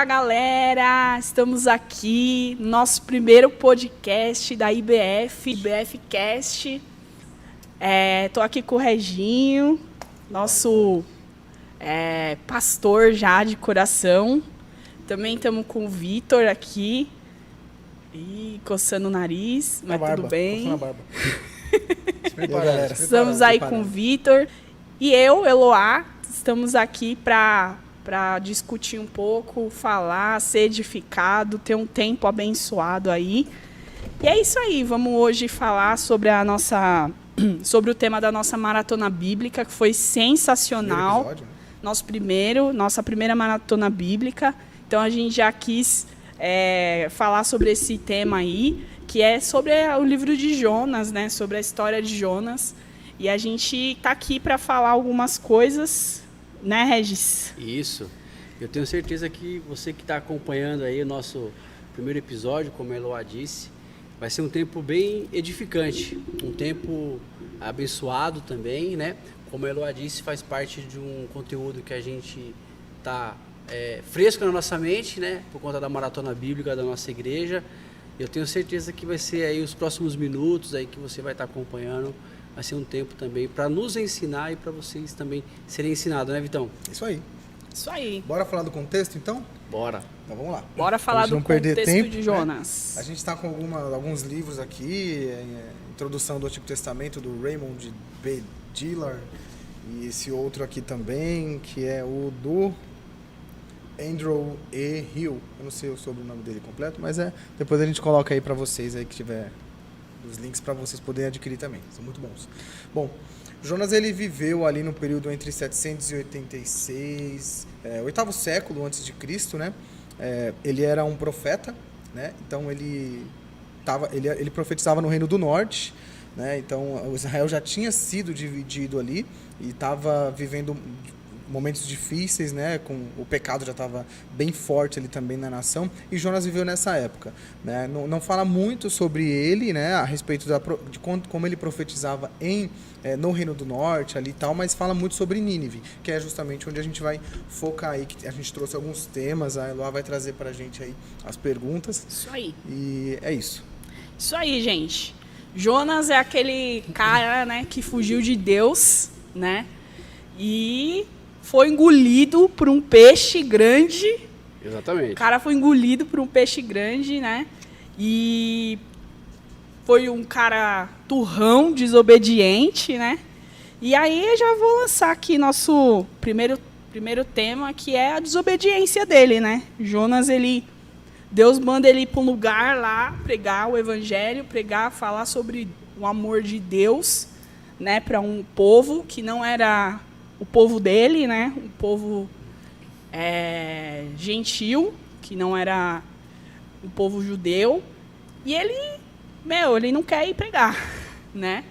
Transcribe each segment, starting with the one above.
Fala, galera! Estamos aqui no nosso primeiro podcast da IBF Cast. Tô aqui com o Reginho, nosso pastor já de coração. Também estamos com o Vitor aqui, e coçando o nariz, mas tudo bem. Coçando a barba. Estamos aí com o Vitor e eu, Eloá, estamos aqui para discutir um pouco, falar, ser edificado, ter um tempo abençoado aí. E é isso aí, vamos hoje falar sobre sobre o tema da nossa maratona bíblica, que foi sensacional. Episódio, né? Nossa primeira maratona bíblica. Então a gente já quis falar sobre esse tema aí, que é sobre o livro de Jonas, né? Sobre a história de Jonas. E a gente está aqui para falar algumas coisas, né, Regis? Isso. Eu tenho certeza que você que está acompanhando aí o nosso primeiro episódio, como a Eloá disse, vai ser um tempo bem edificante, um tempo abençoado também, né? Como a Eloá disse, faz parte de um conteúdo que a gente está fresco na nossa mente, né? Por conta da maratona bíblica da nossa igreja. Eu tenho certeza que vai ser aí os próximos minutos aí que você vai estar acompanhando. Vai ser um tempo também para nos ensinar e para vocês também serem ensinados, né, Vitão? Isso aí. Isso aí. Bora falar do contexto, então? Bora. Então vamos lá. Bora falar do contexto de Jonas. Né? A gente está com alguns livros aqui, introdução do Antigo Testamento do Raymond B. Dillard, e esse outro aqui também, que é o do Andrew E. Hill. Eu não sei o sobrenome dele completo, mas depois a gente coloca aí para vocês aí que tiver os links para vocês poderem adquirir também. São muito bons. Bom, Jonas ele viveu ali no período entre 786, oitavo século antes de Cristo, né? Ele era um profeta, né? Então ele profetizava no Reino do Norte, né? Então Israel já tinha sido dividido ali e estava vivendo momentos difíceis, né? Com o pecado já estava bem forte ali também na nação, e Jonas viveu nessa época, né? Não fala muito sobre ele, né? A respeito de como ele profetizava no Reino do Norte ali e tal, mas fala muito sobre Nínive, que é justamente onde a gente vai focar aí, que a gente trouxe alguns temas, a Eloá vai trazer pra gente aí as perguntas. Isso aí. E é isso. Isso aí, gente. Jonas é aquele cara, né, que fugiu de Deus, né? E foi engolido por um peixe grande. Exatamente. O cara foi engolido por um peixe grande, né? E foi um cara turrão, desobediente, né? E aí eu já vou lançar aqui nosso primeiro tema, que é a desobediência dele, né? Jonas, Deus manda ele ir para um lugar lá, pregar o evangelho, falar sobre o amor de Deus, né? Para um povo que não era o povo dele, né? Um povo gentil, que não era o povo judeu. E ele não quer ir pregar, né?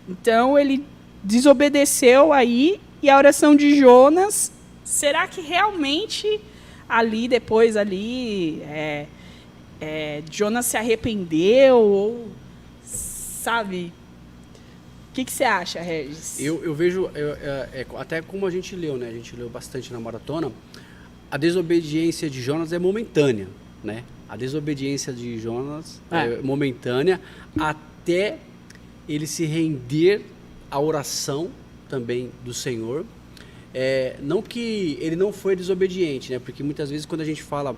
Então, ele desobedeceu aí, e a oração de Jonas, será que realmente depois Jonas se arrependeu, ou, sabe? O que você acha, Regis? Eu vejo, até como a gente leu, né? A gente leu bastante na maratona, a desobediência de Jonas é momentânea, né? A desobediência de Jonas é momentânea até ele se render à oração também do Senhor. Não que ele não foi desobediente, né? Porque muitas vezes quando a gente fala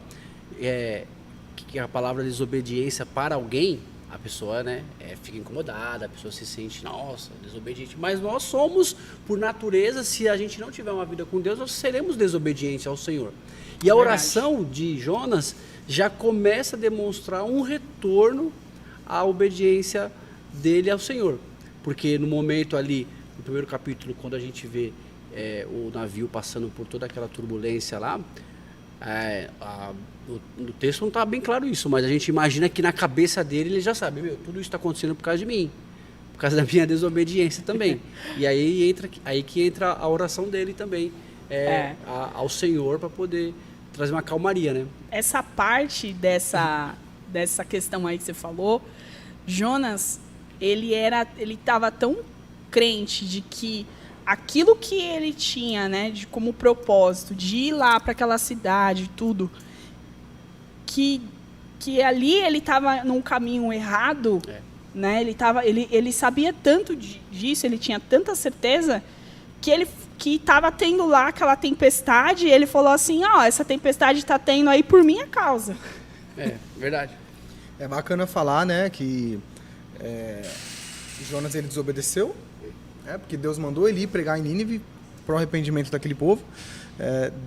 que a palavra desobediência para alguém, a pessoa, né, fica incomodada, a pessoa se sente, nossa, desobediente. Mas nós somos, por natureza, se a gente não tiver uma vida com Deus, nós seremos desobedientes ao Senhor. E a oração de Jonas já começa a demonstrar um retorno à obediência dele ao Senhor. Porque no momento ali, no primeiro capítulo, quando a gente vê o navio passando por toda aquela turbulência lá, no texto não está bem claro isso, mas a gente imagina que na cabeça dele ele já sabe, tudo isso está acontecendo por causa de mim, por causa da minha desobediência também. E aí que entra a oração dele também ao Senhor, para poder trazer uma calmaria, né? Essa parte dessa questão aí que você falou, Jonas, ele estava tão crente de que aquilo que ele tinha, né, de como propósito de ir lá para aquela cidade, tudo, que ali ele estava num caminho errado, né? Ele sabia tanto disso, ele tinha tanta certeza que ele estava tendo lá aquela tempestade, e ele falou assim, essa tempestade está tendo aí por minha causa. Verdade. É bacana falar, né, que Jonas ele desobedeceu, porque Deus mandou ele ir pregar em Nínive para o arrependimento daquele povo.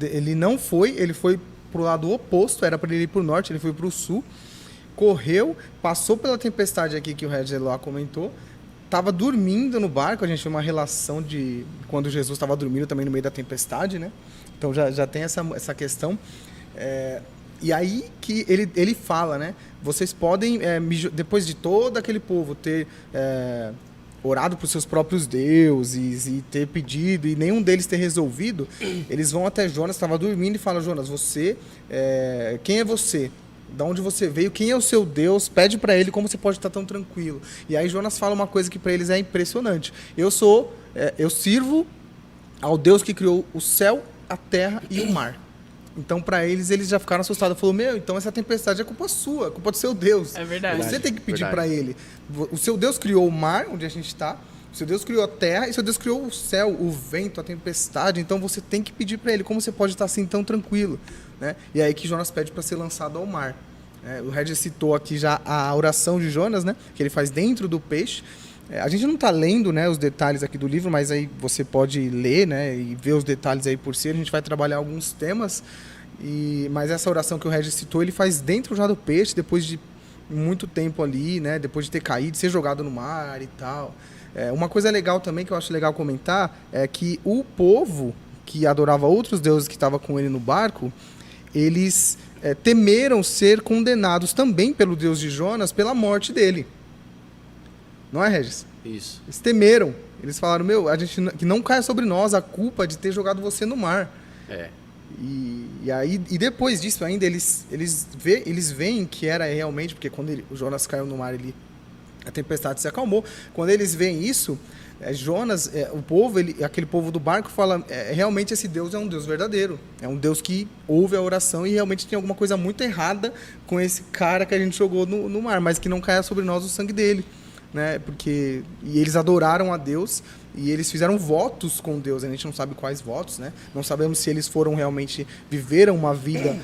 Ele não foi, ele foi para o lado oposto, era para ele ir para o norte, ele foi para o sul, correu, passou pela tempestade aqui que o Regis lá comentou, estava dormindo no barco, a gente tem uma relação de quando Jesus estava dormindo também no meio da tempestade, né? Então já tem essa questão. E aí que ele fala, né? Vocês podem, depois de todo aquele povo ter orado para os seus próprios deuses e ter pedido e nenhum deles ter resolvido, eles vão até Jonas, estava dormindo, e falam, Jonas, quem é você? De onde você veio? Quem é o seu Deus? Pede para ele como você pode estar tão tranquilo. E aí Jonas fala uma coisa que para eles é impressionante. Eu sirvo ao Deus que criou o céu, a terra e o mar. Então, para eles já ficaram assustados. Falou, então essa tempestade é culpa sua, é culpa do seu Deus. É verdade. Você tem que pedir para ele. O seu Deus criou o mar, onde a gente está. O seu Deus criou a terra e o seu Deus criou o céu, o vento, a tempestade. Então, você tem que pedir para ele como você pode estar assim tão tranquilo. Né? E é aí que Jonas pede para ser lançado ao mar. O Regis citou aqui já a oração de Jonas, né? Que ele faz dentro do peixe. A gente não está lendo, né, os detalhes aqui do livro, mas aí você pode ler, né, e ver os detalhes aí por si. A gente vai trabalhar alguns temas, mas essa oração que o Regis citou, ele faz dentro já do peixe, depois de muito tempo ali, né, depois de ter caído, ser jogado no mar e tal. Uma coisa legal também, que eu acho legal comentar, é que o povo que adorava outros deuses que estava com ele no barco, eles temeram ser condenados também pelo Deus de Jonas pela morte dele. Não é, Regis? Isso. Eles temeram. Eles falaram, que não caia sobre nós a culpa de ter jogado você no mar. E aí, depois disso ainda, eles veem que era realmente, porque quando o Jonas caiu no mar, a tempestade se acalmou. Quando eles veem isso, Jonas, o povo, aquele povo do barco fala, realmente esse Deus é um Deus verdadeiro. É um Deus que ouve a oração e realmente tem alguma coisa muito errada com esse cara que a gente jogou no mar, mas que não caia sobre nós o sangue dele. Né? E eles adoraram a Deus e eles fizeram votos com Deus. A gente não sabe quais votos, né? Não sabemos se eles viveram uma vida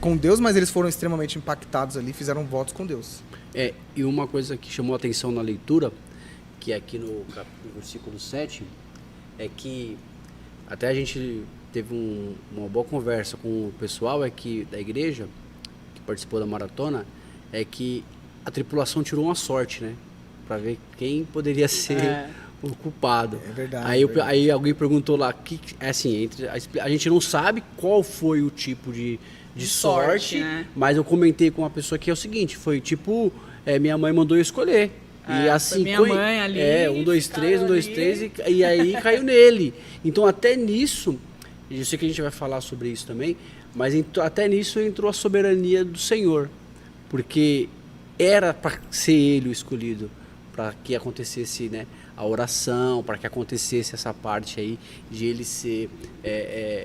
com Deus, mas eles foram extremamente impactados ali, fizeram votos com Deus. E uma coisa que chamou a atenção na leitura, que é aqui no versículo 7, é que até a gente teve uma boa conversa com o pessoal aqui da igreja, que participou da maratona, é que a tripulação tirou uma sorte, né? Para ver quem poderia ser o culpado. É verdade. Aí alguém perguntou lá, a gente não sabe qual foi o tipo de sorte, né? Mas eu comentei com uma pessoa que é o seguinte, foi tipo, minha mãe mandou eu escolher. E assim, minha mãe ali. 1, 2, 3, 1, 2, 3, e aí caiu nele. Então até nisso, eu sei que a gente vai falar sobre isso também, mas até nisso entrou a soberania do Senhor. Porque era para ser ele o escolhido, para que acontecesse, né, a oração, para que acontecesse essa parte aí de ele ser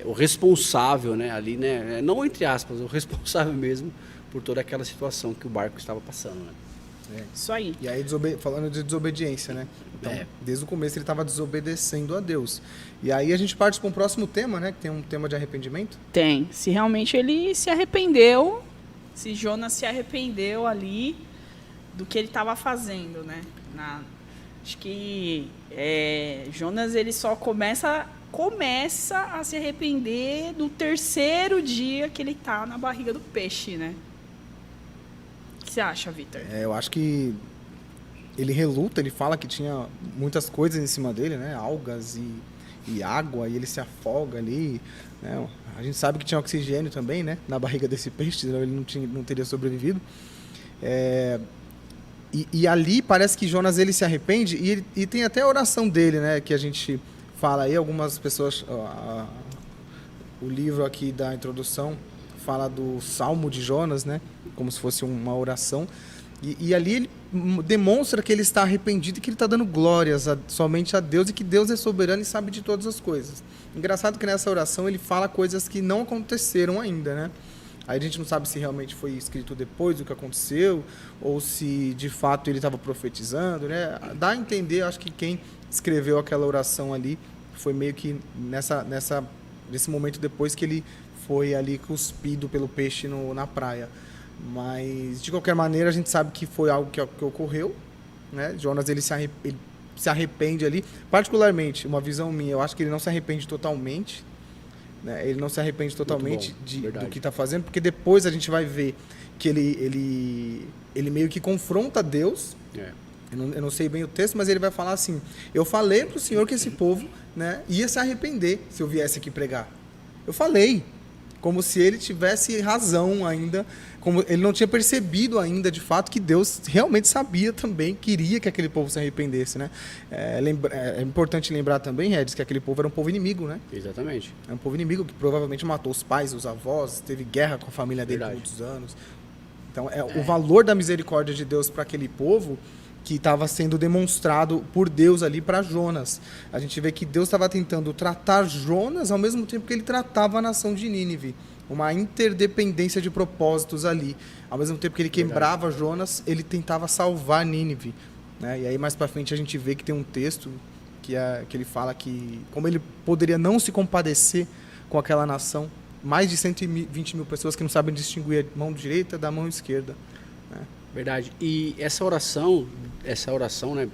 o responsável, né, ali, né, não entre aspas, o responsável mesmo por toda aquela situação que o barco estava passando, né. Isso aí. E aí, falando de desobediência, né? Então, desde o começo ele estava desobedecendo a Deus. E aí a gente parte para um próximo tema, né, que tem um tema de arrependimento. Tem. Se realmente ele se arrependeu, se Jonas se arrependeu ali do que ele estava fazendo, né? Acho que Jonas ele só começa a se arrepender do terceiro dia que ele está na barriga do peixe, né? O que você acha, Vitor? Eu acho que ele reluta, ele fala que tinha muitas coisas em cima dele, né? Algas e água, e ele se afoga ali, né? A gente sabe que tinha oxigênio também, né? Na barriga desse peixe, senão ele não teria sobrevivido. E ali parece que Jonas ele se arrepende e tem até a oração dele, né? Que a gente fala aí, algumas pessoas... o livro aqui da introdução fala do Salmo de Jonas, né? Como se fosse uma oração. E ali ele demonstra que ele está arrependido e que ele está dando glórias somente a Deus e que Deus é soberano e sabe de todas as coisas. Engraçado que nessa oração ele fala coisas que não aconteceram ainda, né? Aí a gente não sabe se realmente foi escrito depois do que aconteceu, ou se de fato ele estava profetizando, né? Dá a entender, acho que quem escreveu aquela oração ali foi meio que nesse momento depois que ele foi ali cuspido pelo peixe na praia. Mas, de qualquer maneira, a gente sabe que foi algo que ocorreu, né? Jonas, ele se arrepende ali. Particularmente, uma visão minha, eu acho que ele não se arrepende totalmente, né? Ele não se arrepende totalmente do que está fazendo, porque depois a gente vai ver que ele meio que confronta Deus. Eu não sei bem o texto, mas ele vai falar assim: eu falei para o Senhor que esse povo, né, ia se arrepender se eu viesse aqui pregar. Eu falei, como se ele tivesse razão ainda, como ele não tinha percebido ainda de fato que Deus realmente sabia também, queria que aquele povo se arrependesse, né? É importante lembrar também, Regis, que aquele povo era um povo inimigo, né? Exatamente. É um povo inimigo que provavelmente matou os pais, os avós, teve guerra com a família dele por muitos anos. Então, o valor da misericórdia de Deus para aquele povo que estava sendo demonstrado por Deus ali para Jonas. A gente vê que Deus estava tentando tratar Jonas ao mesmo tempo que ele tratava a nação de Nínive. Uma interdependência de propósitos ali. Ao mesmo tempo que ele quebrava Jonas, ele tentava salvar Nínive, né? E aí mais para frente a gente vê que tem um texto que ele fala que como ele poderia não se compadecer com aquela nação, mais de 120 mil pessoas que não sabem distinguir a mão direita da mão esquerda, né? Verdade. E essa oração, né,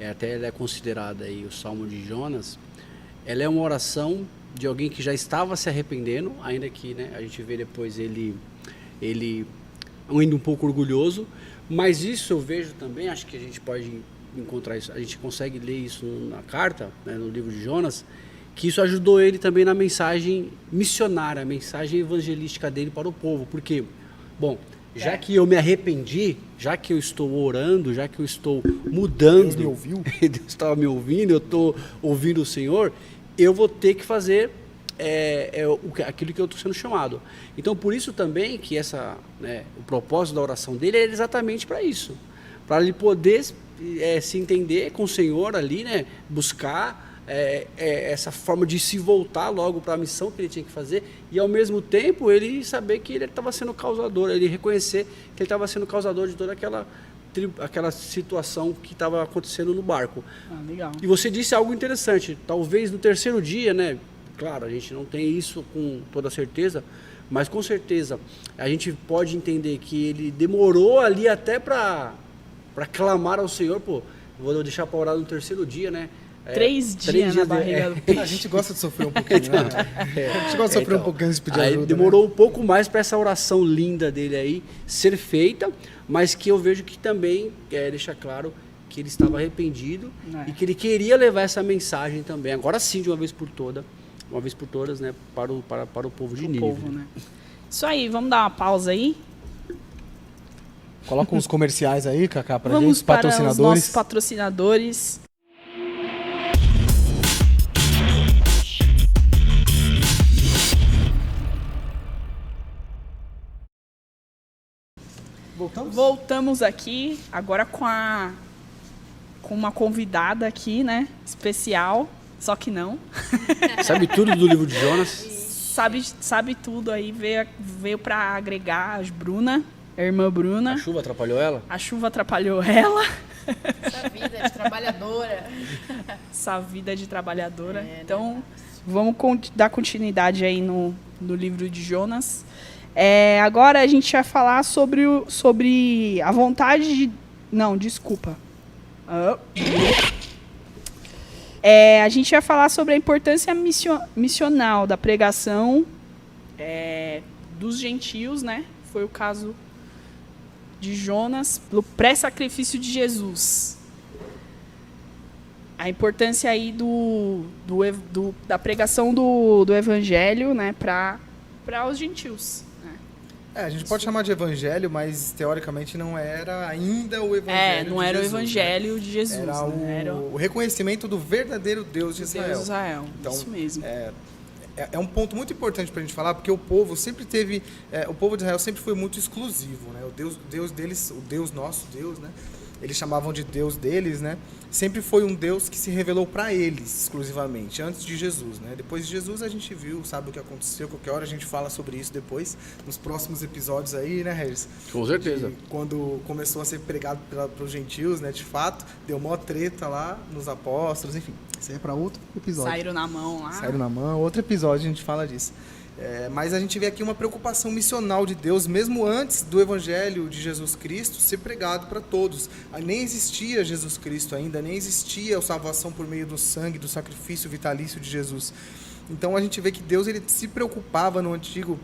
até ela é considerada aí o Salmo de Jonas, ela é uma oração de alguém que já estava se arrependendo, ainda que, né, a gente vê depois ele ainda um pouco orgulhoso, mas isso eu vejo também, acho que a gente pode encontrar isso, a gente consegue ler isso na carta, né, no livro de Jonas, que isso ajudou ele também na mensagem missionária, a mensagem evangelística dele para o povo, porque, bom, já que eu me arrependi, já que eu estou orando, já que eu estou mudando, Deus me ouviu, Deus estava me ouvindo, eu estou ouvindo o Senhor, eu vou ter que fazer aquilo que eu estou sendo chamado. Então, por isso também que o propósito da oração dele é exatamente para isso, para ele poder se entender com o Senhor ali, né, buscar essa forma de se voltar logo para a missão que ele tinha que fazer e ao mesmo tempo ele saber que ele estava sendo causador, ele reconhecer que ele estava sendo causador de toda aquela situação que estava acontecendo no barco. Legal. E você disse algo interessante, talvez no terceiro dia, né? Claro, a gente não tem isso com toda certeza, mas com certeza a gente pode entender que ele demorou ali até para clamar ao Senhor, vou deixar para orar no terceiro dia, né? 3 dias na barriga do peixe. A gente gosta de sofrer um pouquinho, né? A gente gosta de sofrer um pouquinho antes de pedir ajuda. Demorou, né? Um pouco mais para essa oração linda dele aí ser feita, mas que eu vejo que também deixa claro que ele estava arrependido e que ele queria levar essa mensagem também, agora sim, de uma vez por todas, né, para o povo de Nínive. Né? Isso aí, vamos dar uma pausa aí? Coloca uns comerciais aí, Cacá, para vamos gente, patrocinadores. Para os nossos patrocinadores. Voltamos aqui, agora com uma convidada aqui, né? Especial, só que não. Sabe tudo do livro de Jonas? Sabe tudo aí, veio para agregar a Bruna, a irmã Bruna. A chuva atrapalhou ela? A chuva atrapalhou ela. Essa vida de trabalhadora. Essa vida de trabalhadora. Então, vamos dar continuidade aí no livro de Jonas. Agora a gente vai falar sobre a vontade de... Não, desculpa. A gente vai falar sobre a importância missional da pregação dos gentios, né? Foi o caso de Jonas, pelo pré-sacrifício de Jesus. A importância aí da pregação do evangelho, né, para os gentios. A gente pode chamar de evangelho, mas teoricamente não era ainda o evangelho não era Jesus, o evangelho de Jesus. Era o reconhecimento do verdadeiro Deus de Israel. Deus de Israel, então, isso mesmo. É um ponto muito importante para a gente falar, porque o povo sempre teve... o povo de Israel sempre foi muito exclusivo, né? O Deus deles, o Deus nosso Deus, né? eles chamavam de Deus deles, né? Sempre foi um Deus que se revelou para eles exclusivamente, antes de Jesus, né? Depois de Jesus a gente viu, sabe o que aconteceu, qualquer hora a gente fala sobre isso depois, nos próximos episódios aí, né, Regis? Com certeza. Quando começou a ser pregado para os gentios, né, de fato, deu mó treta lá nos apóstolos, enfim. Isso aí é para outro episódio. Saíram na mão lá. Saíram na mão, outro episódio a gente fala disso. Mas a gente vê aqui uma preocupação missional de Deus, mesmo antes do Evangelho de Jesus Cristo ser pregado para todos. Nem existia Jesus Cristo ainda, nem existia a salvação por meio do sangue, do sacrifício vitalício de Jesus. Então a gente vê que Deus ele se preocupava no Antigo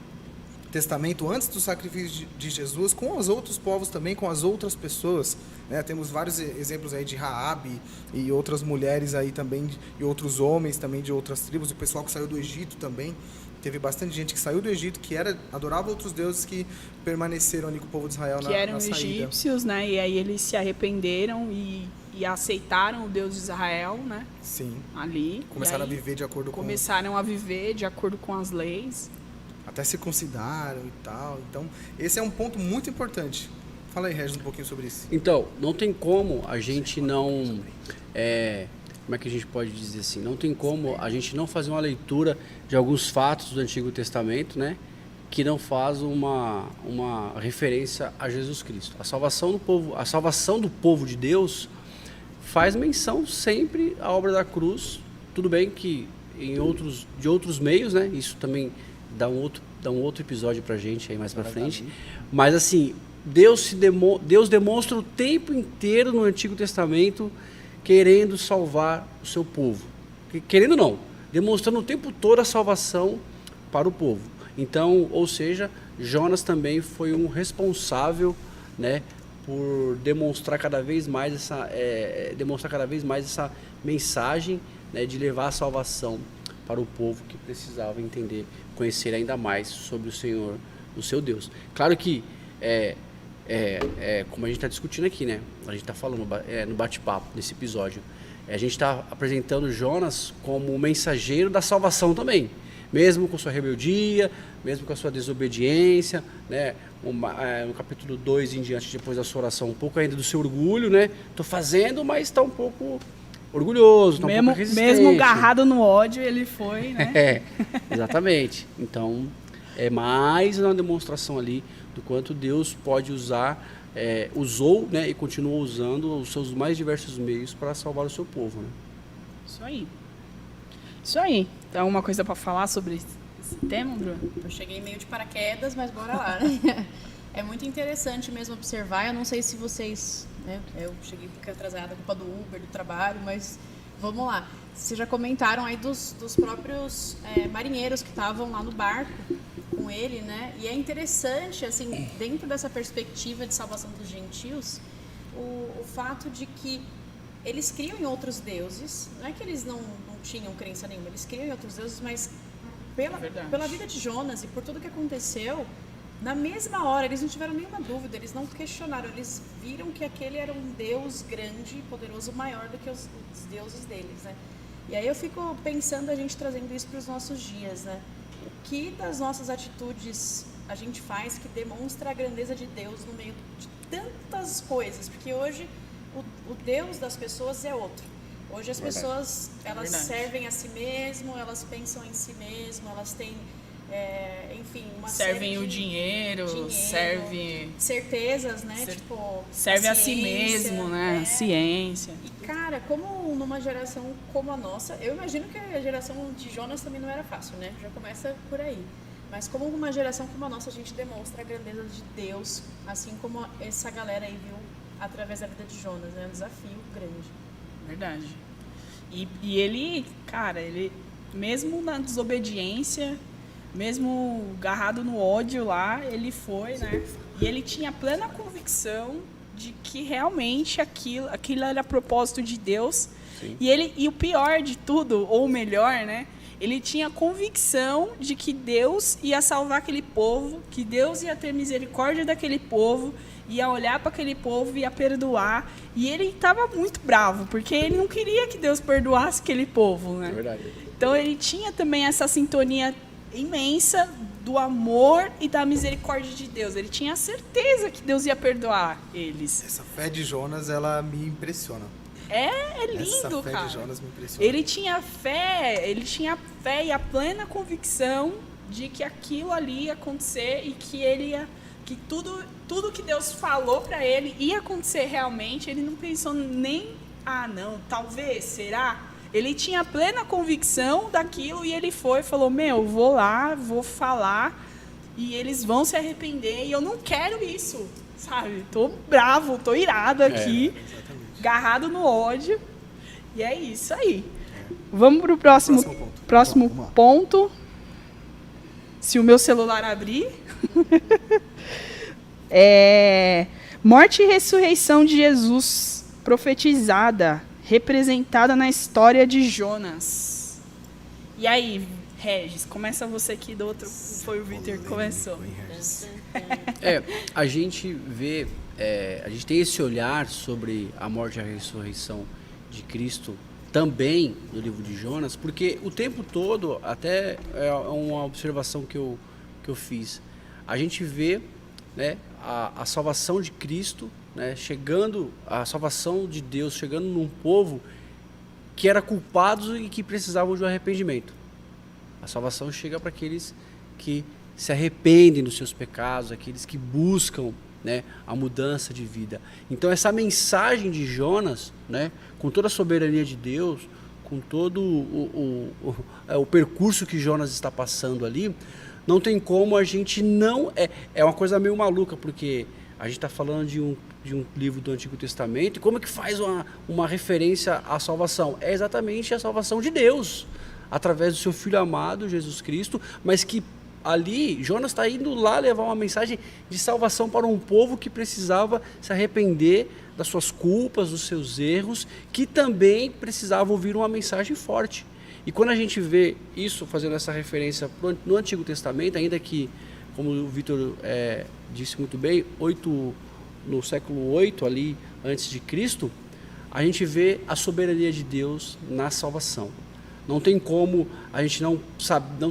Testamento, antes do sacrifício de Jesus, com os outros povos também, com as outras pessoas, né? Temos vários exemplos aí de Raabe e outras mulheres aí também, e outros homens também de outras tribos, o pessoal que saiu do Egito também. Teve bastante gente que saiu do Egito, que adorava outros deuses, que permaneceram ali com o povo de Israel na saída. Que eram egípcios, né? E aí eles se arrependeram e aceitaram o Deus de Israel, né? Sim. Ali. Começaram a viver de acordo com... Começaram a viver de acordo com as leis. Até circuncidaram e tal. Então, esse é um ponto muito importante. Fala aí, Regis, um pouquinho sobre isso. Então, não tem como a gente não... como é que a gente pode dizer assim? Não tem como a gente não fazer uma leitura de alguns fatos do Antigo Testamento, né? Que não faz uma referência a Jesus Cristo. A salvação do povo de Deus faz menção sempre à obra da cruz. Tudo bem que de outros meios, né? Isso também dá um outro episódio pra gente aí mais pra frente. Mas assim, Deus demonstra o tempo inteiro no Antigo Testamento querendo salvar o seu povo. Querendo não, demonstrando o tempo todo a salvação para o povo. Então, ou seja, Jonas também foi um responsável, né, por demonstrar cada vez mais essa mensagem, né, de levar a salvação para o povo que precisava entender, conhecer ainda mais sobre o Senhor, o seu Deus. Claro que como a gente está discutindo aqui, né? A gente está falando no bate-papo desse episódio. A gente está apresentando Jonas como o mensageiro da salvação também. Mesmo com sua rebeldia, mesmo com a sua desobediência, né? No capítulo 2 em diante, depois da sua oração, um pouco ainda do seu orgulho, né? Estou fazendo, mas está um pouco orgulhoso, está um pouco resistente. Mesmo agarrado no ódio, ele foi, né? Exatamente. Então, é mais uma demonstração ali do quanto Deus pode usou, né, e continua usando os seus mais diversos meios para salvar o seu povo, né? Isso aí. Tem alguma coisa para falar sobre esse tema, Bruno? Eu cheguei meio de paraquedas, mas bora lá, né? É muito interessante mesmo observar. Eu não sei se vocês, né, eu cheguei um pouco atrasada, culpa do Uber, do trabalho, mas vamos lá. Vocês já comentaram aí dos próprios marinheiros que estavam lá no barco com ele, né? E é interessante, assim, dentro dessa perspectiva de salvação dos gentios, o fato de que eles criam em outros deuses. Não é que eles não tinham crença nenhuma, eles criam em outros deuses, mas pela vida de Jonas e por tudo que aconteceu, na mesma hora, eles não tiveram nenhuma dúvida, eles não questionaram, eles viram que aquele era um Deus grande, poderoso, maior do que os deuses deles, né? E aí eu fico pensando, a gente trazendo isso para os nossos dias, né? O que das nossas atitudes a gente faz que demonstra a grandeza de Deus no meio de tantas coisas? Porque hoje o Deus das pessoas é outro. Hoje as pessoas, elas servem a si mesmo, elas pensam em si mesmo, elas têm, enfim, uma servem o dinheiro, serve certezas, né? Serve a si mesmo, né? A ciência. E cara, como numa geração como a nossa, eu imagino que a geração de Jonas também não era fácil, né? Já começa por aí. Mas como uma geração como a nossa, a gente demonstra a grandeza de Deus, assim como essa galera aí viu através da vida de Jonas, né? Um desafio grande. Verdade. E ele, cara, ele mesmo na desobediência, mesmo agarrado no ódio lá, ele foi, né? E ele tinha plena convicção de que realmente aquilo era propósito de Deus. Sim. E o pior de tudo, ou o melhor, né? Ele tinha convicção de que Deus ia salvar aquele povo, que Deus ia ter misericórdia daquele povo, ia olhar para aquele povo, ia perdoar. E ele estava muito bravo, porque ele não queria que Deus perdoasse aquele povo, né? É verdade. Então ele tinha também essa sintonia imensa do amor e da misericórdia de Deus. Ele tinha certeza que Deus ia perdoar eles. Essa fé de Jonas, ela me impressiona. É lindo, Essa fé cara. de Jonas me impressiona. Ele tinha fé e a plena convicção de que aquilo ali ia acontecer e que tudo que Deus falou para ele ia acontecer realmente. Ele não pensou nem, não, talvez, será? Ele tinha plena convicção daquilo e ele falou, vou lá, vou falar e eles vão se arrepender e eu não quero isso, sabe? Tô bravo, tô irado aqui, agarrado no ódio e é isso aí. Vamos pro próximo ponto. Se o meu celular abrir. Morte e ressurreição de Jesus, profetizada, representada na história de Jonas. E aí, Regis, começa você aqui do outro. Foi o Vitor que começou. A gente vê, a gente tem esse olhar sobre a morte e a ressurreição de Cristo também no livro de Jonas, porque o tempo todo, até é uma observação que eu fiz, a gente vê, né, a salvação de Cristo, né, chegando, a salvação de Deus chegando num povo que era culpado e que precisavam de um arrependimento. A salvação chega para aqueles que se arrependem dos seus pecados, aqueles que buscam, né, a mudança de vida. Então essa mensagem de Jonas, né, com toda a soberania de Deus, com todo o percurso que Jonas está passando ali, não tem como a gente não... É uma coisa meio maluca, porque a gente está falando de um livro do Antigo Testamento, e como é que faz uma referência à salvação? É exatamente a salvação de Deus, através do seu Filho amado, Jesus Cristo, mas que ali, Jonas está indo lá levar uma mensagem de salvação para um povo que precisava se arrepender das suas culpas, dos seus erros, que também precisava ouvir uma mensagem forte. E quando a gente vê isso, fazendo essa referência no Antigo Testamento, ainda que, como o Vitor disse muito bem, no século 8, ali, antes de Cristo, a gente vê a soberania de Deus na salvação. Não tem como a gente não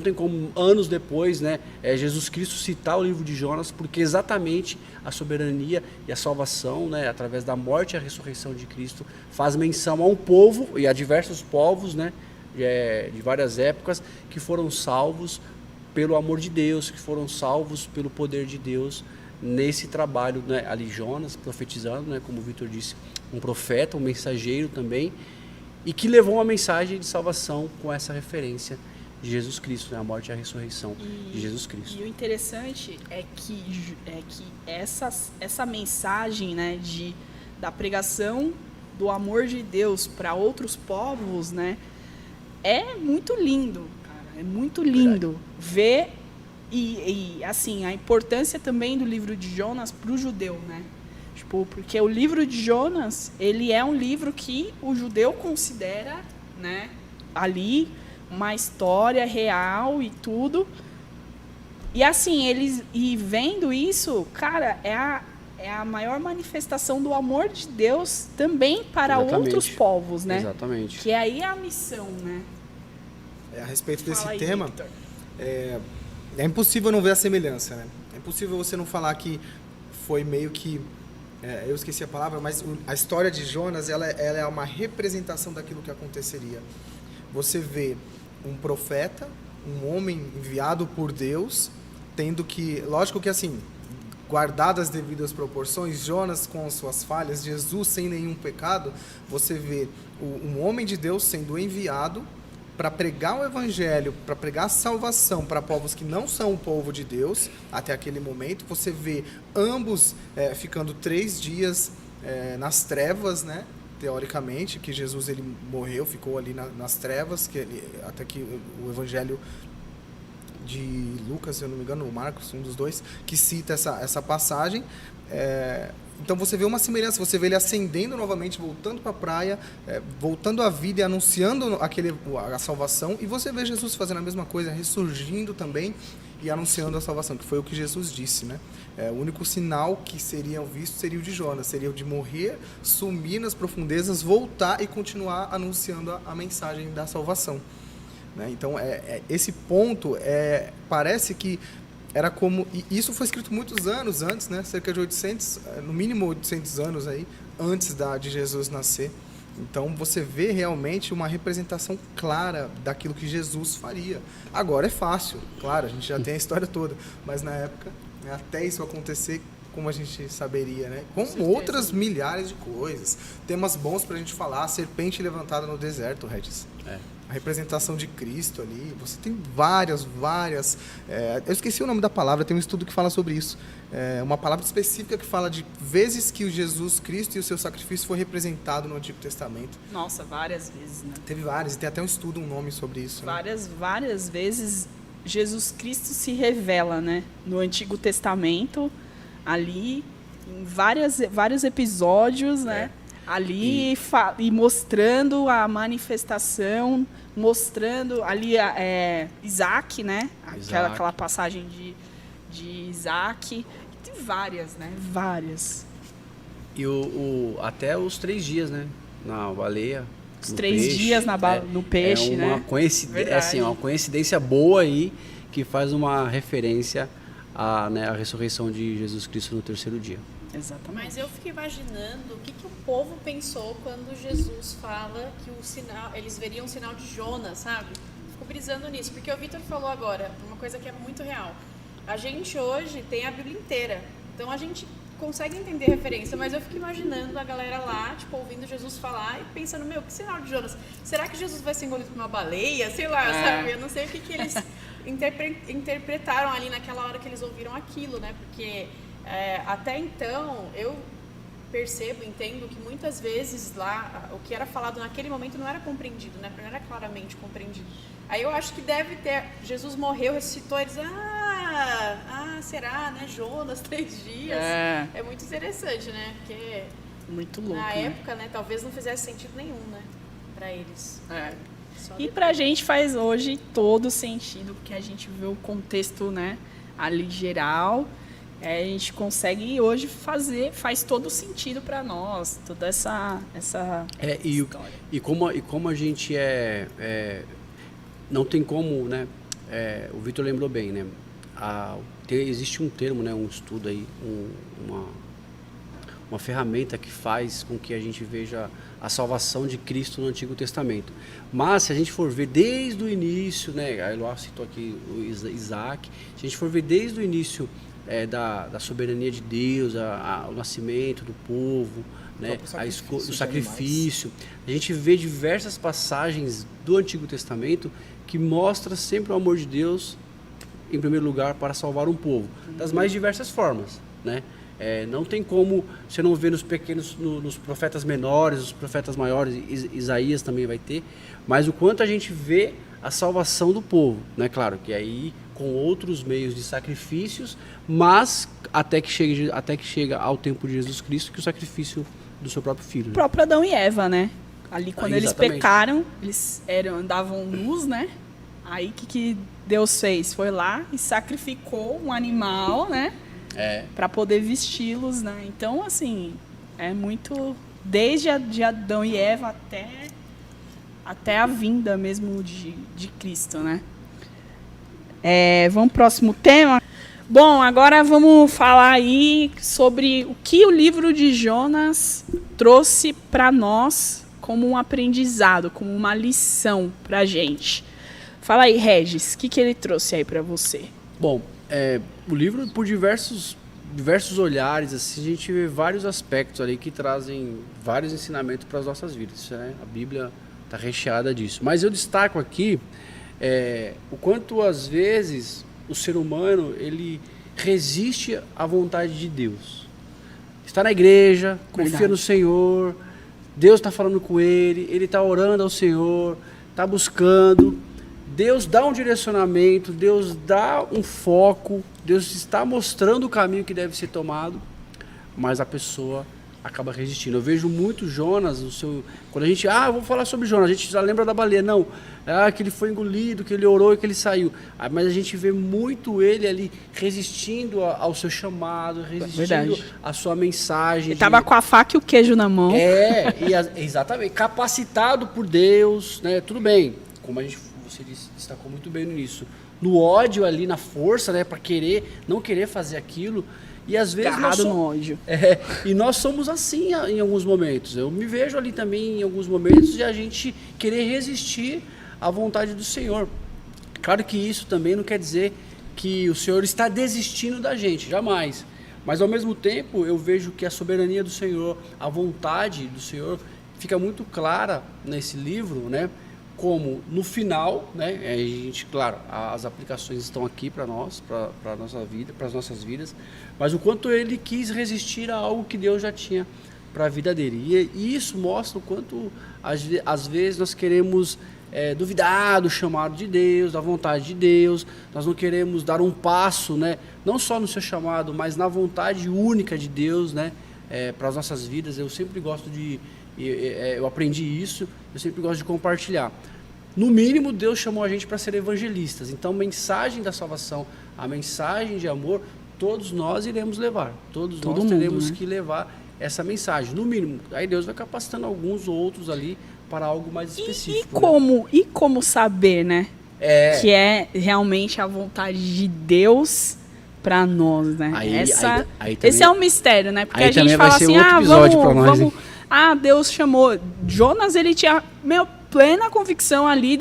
tem como anos depois, né, Jesus Cristo citar o livro de Jonas, porque exatamente a soberania e a salvação, né, através da morte e a ressurreição de Cristo, faz menção a um povo e a diversos povos, né, de várias épocas, que foram salvos pelo amor de Deus, que foram salvos pelo poder de Deus nesse trabalho, né, ali Jonas profetizando, né, como o Vitor disse, um profeta, um mensageiro também, e que levou uma mensagem de salvação com essa referência de Jesus Cristo, né? A morte e a ressurreição de Jesus Cristo. E o interessante é que essa mensagem, né, da pregação do amor de Deus para outros povos, né, é muito lindo, cara, é muito lindo ver e assim, a importância também do livro de Jonas para o judeu, né? Porque o livro de Jonas, ele é um livro que o judeu considera, né, ali uma história real e tudo. E assim, e vendo isso, cara, é a maior manifestação do amor de Deus também para outros povos, né? Exatamente. Que aí é a missão, né? A respeito desse aí, tema, Victor. é impossível não ver a semelhança, né? É impossível você não falar que foi meio que... eu esqueci a palavra, mas a história de Jonas, ela é uma representação daquilo que aconteceria. Você vê um profeta, um homem enviado por Deus, tendo que, lógico que assim, guardadas as devidas proporções, Jonas com as suas falhas, Jesus sem nenhum pecado, você vê um homem de Deus sendo enviado para pregar o evangelho, para pregar a salvação para povos que não são o povo de Deus, até aquele momento. Você vê ambos ficando 3 dias nas trevas, né? Teoricamente, que Jesus ele morreu, ficou ali nas trevas, até que o evangelho de Lucas, se eu não me engano, o Marcos, um dos dois, que cita essa passagem. Então você vê uma semelhança, você vê ele ascendendo novamente, voltando para a praia, voltando à vida e anunciando a salvação, e você vê Jesus fazendo a mesma coisa, ressurgindo também e anunciando a salvação, que foi o que Jesus disse, né? O único sinal que seriam visto seria o de Jonas, seria o de morrer, sumir nas profundezas, voltar e continuar anunciando a mensagem da salvação. Né? Então, esse ponto parece que era como... E isso foi escrito muitos anos antes, né? Cerca de 800, no mínimo 800 anos aí, antes de Jesus nascer. Então, você vê realmente uma representação clara daquilo que Jesus faria. Agora é fácil, claro, a gente já tem a história toda. Mas na época, né, até isso acontecer, como a gente saberia, né? Com outras milhares de coisas. Temas bons pra gente falar, a serpente levantada no deserto, Regis. A representação de Cristo ali. Você tem várias... eu esqueci o nome da palavra, tem um estudo que fala sobre isso. Uma palavra específica que fala de vezes que o Jesus Cristo e o seu sacrifício foi representado no Antigo Testamento. Nossa, várias vezes, né? Teve várias, e tem até um estudo, um nome sobre isso. Né? Várias vezes Jesus Cristo se revela, né? No Antigo Testamento, ali, em vários episódios, né? Ali, e mostrando a manifestação, mostrando ali Isaac, né? Aquela passagem de Isaac. Tem várias, né? Várias. E até os 3 dias, né? Na baleia. Os 3 dias no peixe, né? Uma coincidência boa aí, que faz uma referência à ressurreição de Jesus Cristo no 3º dia. Exatamente. Mas eu fico imaginando o que o povo pensou quando Jesus fala que eles veriam o sinal de Jonas, sabe? Fico brisando nisso, porque o Vitor falou agora uma coisa que é muito real. A gente hoje tem a Bíblia inteira, então a gente consegue entender referência, mas eu fico imaginando a galera lá, tipo, ouvindo Jesus falar e pensando, que sinal de Jonas? Será que Jesus vai ser engolido por uma baleia? Sei lá, sabe? Eu não sei o que eles interpretaram ali naquela hora que eles ouviram aquilo, né? Porque até então, eu entendo que muitas vezes lá, o que era falado naquele momento não era compreendido, né? Não era claramente compreendido. Aí eu acho que deve ter, Jesus morreu, ressuscitou, eles, será, né? Jonas, 3 dias. É muito interessante, né? Porque muito louco, na né? época, né? Talvez não fizesse sentido nenhum, né? Pra eles. E pra gente faz hoje todo sentido, porque a gente vê o contexto, né? Ali geral. A gente consegue hoje faz todo sentido para nós, toda essa história. E como a gente não tem como, né? O Vitor lembrou bem, né? Existe um termo, né? Um estudo aí, uma ferramenta que faz com que a gente veja a salvação de Cristo no Antigo Testamento. Mas se a gente for ver desde o início, né? A Eloá citou aqui o Isaac. Se a gente for ver desde o início da soberania de Deus, o nascimento do povo, né, do sacrifício. A gente vê diversas passagens do Antigo Testamento que mostra sempre o amor de Deus, em primeiro lugar, para salvar um povo, das mais diversas formas, né? Não tem como você não ver nos profetas menores, os profetas maiores, Isaías também vai ter, mas o quanto a gente vê a salvação do povo, né? Claro que aí com outros meios de sacrifícios, mas até que chega ao tempo de Jesus Cristo, que o sacrifício do seu próprio filho. O próprio Adão e Eva, né? Ali quando eles exatamente. pecaram, eles andavam nus, né? Aí o que Deus fez? Foi lá e sacrificou um animal, né? Para poder vesti-los, né? Então, assim, é muito... Desde Adão e Eva até a vinda mesmo de Cristo, né? Vamos pro próximo tema. Bom, agora vamos falar aí sobre o que o livro de Jonas trouxe para nós como um aprendizado, como uma lição para a gente. Fala aí, Regis, o que ele trouxe aí para você? Bom, o livro, por diversos olhares, assim, a gente vê vários aspectos ali que trazem vários ensinamentos para as nossas vidas, né? A Bíblia está recheada disso. Mas eu destaco aqui o quanto às vezes o ser humano ele resiste à vontade de Deus. Está na igreja, confia no Senhor, Deus está falando com ele está orando ao Senhor, está buscando, Deus dá um direcionamento, Deus dá um foco, Deus está mostrando o caminho que deve ser tomado, mas a pessoa acaba resistindo. Eu vejo muito Jonas, quando a gente, vou falar sobre Jonas, a gente já lembra da baleia, não, que ele foi engolido, que ele orou e que ele saiu, mas a gente vê muito ele ali resistindo ao seu chamado, resistindo à sua mensagem. Ele estava com a faca e o queijo na mão. Exatamente, capacitado por Deus, né? Tudo bem, como você destacou muito bem no início, no ódio ali, na força, né, para não querer fazer aquilo. E às vezes Agarrado no ódio. e nós somos assim em alguns momentos. Eu me vejo ali também em alguns momentos de a gente querer resistir à vontade do Senhor. Claro que isso também não quer dizer que o Senhor está desistindo da gente, jamais. Mas ao mesmo tempo eu vejo que a soberania do Senhor, a vontade do Senhor fica muito clara nesse livro, né? Como no final, né? A gente, claro, as aplicações estão aqui para nós, para nossa vida, para as nossas vidas, mas o quanto ele quis resistir a algo que Deus já tinha para a vida dele. E isso mostra o quanto às vezes nós queremos duvidar do chamado de Deus, da vontade de Deus. Nós não queremos dar um passo, né? Não só no seu chamado, mas na vontade única de Deus, né? Para as nossas vidas. Eu sempre gosto eu aprendi isso, eu sempre gosto de compartilhar. No mínimo, Deus chamou a gente para ser evangelistas. Então, a mensagem da salvação, a mensagem de amor, todos nós iremos levar. Todo nós mundo, teremos, né? que levar essa mensagem, no mínimo. Aí Deus vai capacitando alguns outros ali para algo mais específico. E como saber, né? Que é realmente a vontade de Deus para nós, né? Aí também, esse é um mistério, né? Porque aí a gente também vai fala ser assim, outro episódio pra nós, hein? Deus chamou. Jonas, ele tinha plena convicção ali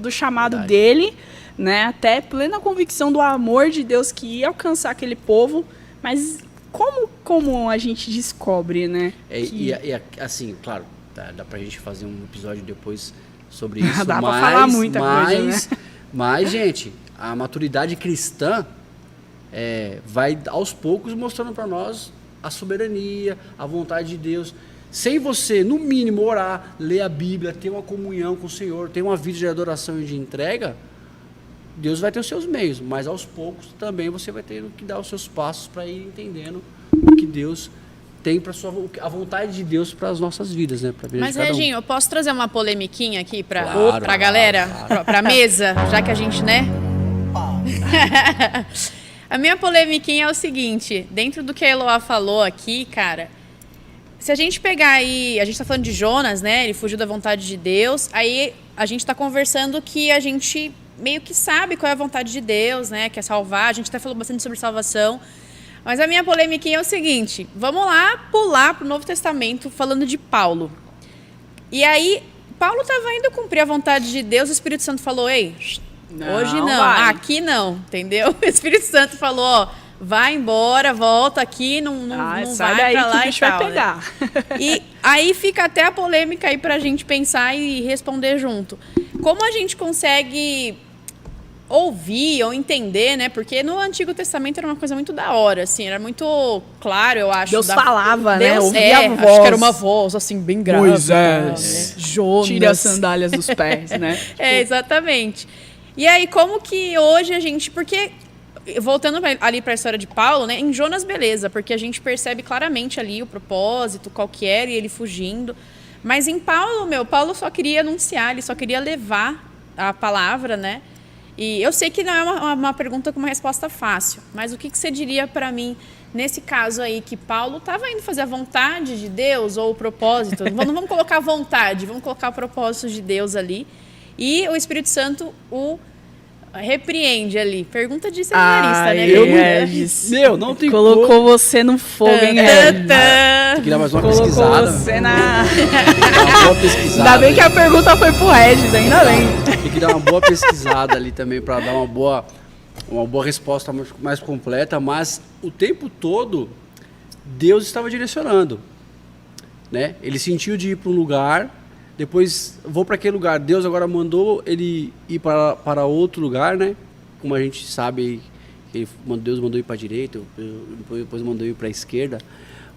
do chamado dele, né? Até plena convicção do amor de Deus que ia alcançar aquele povo. Mas como a gente descobre, né? Assim, claro, dá pra gente fazer um episódio depois sobre isso. Dá pra falar muita coisa, né? Mas, gente, a maturidade cristã vai aos poucos mostrando para nós a soberania, a vontade de Deus. Sem você, no mínimo, orar, ler a Bíblia, ter uma comunhão com o Senhor, ter uma vida de adoração e de entrega, Deus vai ter os seus meios, mas aos poucos também você vai ter que dar os seus passos para ir entendendo o que Deus tem para a vontade de Deus para as nossas vidas, né? Pra vida Mas, de cada um. Reginho, eu posso trazer uma polemiquinha aqui para Claro, a galera, claro. para a mesa, já que a gente, né? A minha polemiquinha é o seguinte, dentro do que a Eloá falou aqui, cara, se a gente pegar aí, a gente tá falando de Jonas, né? Ele fugiu da vontade de Deus, aí a gente tá conversando que a gente meio que sabe qual é a vontade de Deus, né? Que é salvar, a gente até falou bastante sobre salvação. Mas a minha polemiquinha é o seguinte, vamos lá pular pro Novo Testamento falando de Paulo. E aí, Paulo estava indo cumprir a vontade de Deus, o Espírito Santo falou, ei, hoje não, vai. aqui não, entendeu? O Espírito Santo falou, ó, vai embora, volta aqui, não sai vai daí pra que lá o e bicho tal. vai pegar. Né? E aí fica até a polêmica aí pra gente pensar e responder junto. Como a gente consegue ouvir ou entender, né? Porque no Antigo Testamento era uma coisa muito da hora, assim, era muito claro, eu acho. Deus falava, né? Deus, Ouvia a voz. acho que era uma voz, assim, bem grave. Moisés, né? Jonas. tire as sandálias dos pés, né? Exatamente. E aí, como que hoje a gente... Porque, voltando ali para a história de Paulo, né? Em Jonas, beleza, porque a gente percebe claramente ali o propósito, qual que era, e ele fugindo. Mas em Paulo, Paulo só queria anunciar, ele só queria levar a palavra, né? E eu sei que não é uma pergunta com uma resposta fácil, mas o que você diria para mim nesse caso aí, que Paulo estava indo fazer a vontade de Deus ou o propósito? Não vamos colocar vontade, vamos colocar o propósito de Deus ali. E o Espírito Santo o repreende ali. Pergunta de seminarista, né? Regis. Não tem Colocou como. você no fogo, hein, Regis? Tem que dar mais uma Colocou pesquisada. você na... Dar uma boa pesquisada. Ainda bem que a pergunta foi pro Regis, ainda bem. Tem que dar uma boa pesquisada ali também para dar uma boa resposta mais completa, mas o tempo todo Deus estava direcionando, né? Ele sentiu de ir para um lugar, depois vou para aquele lugar. Deus agora mandou ele ir para outro lugar, né? Como a gente sabe, Deus mandou ir para a direita, depois mandou ir para a esquerda,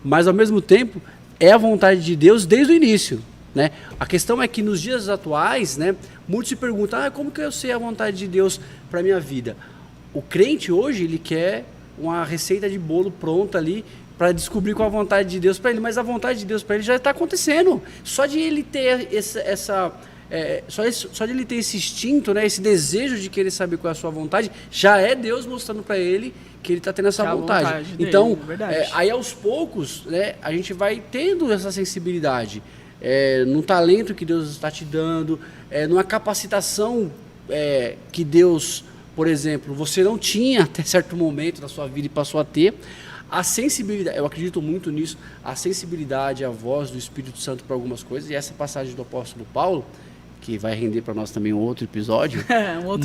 mas ao mesmo tempo é a vontade de Deus desde o início. Né? A questão é que nos dias atuais, né, muitos se perguntam, como que eu sei a vontade de Deus para a minha vida? O crente hoje, ele quer uma receita de bolo pronta ali para descobrir qual a vontade de Deus para ele, mas a vontade de Deus para ele já está acontecendo. Só de ele ter só de ele ter esse instinto, né, esse desejo de querer saber qual é a sua vontade, já é Deus mostrando para ele que ele está tendo essa vontade. Dele, então, verdade. aí aos poucos, né, a gente vai tendo essa sensibilidade. Num talento que Deus está te dando, numa capacitação que Deus por exemplo, você não tinha até certo momento da sua vida e passou a ter, a sensibilidade, eu acredito muito nisso, a sensibilidade, a voz do Espírito Santo para algumas coisas, e essa passagem do apóstolo Paulo, que vai render para nós também um outro episódio,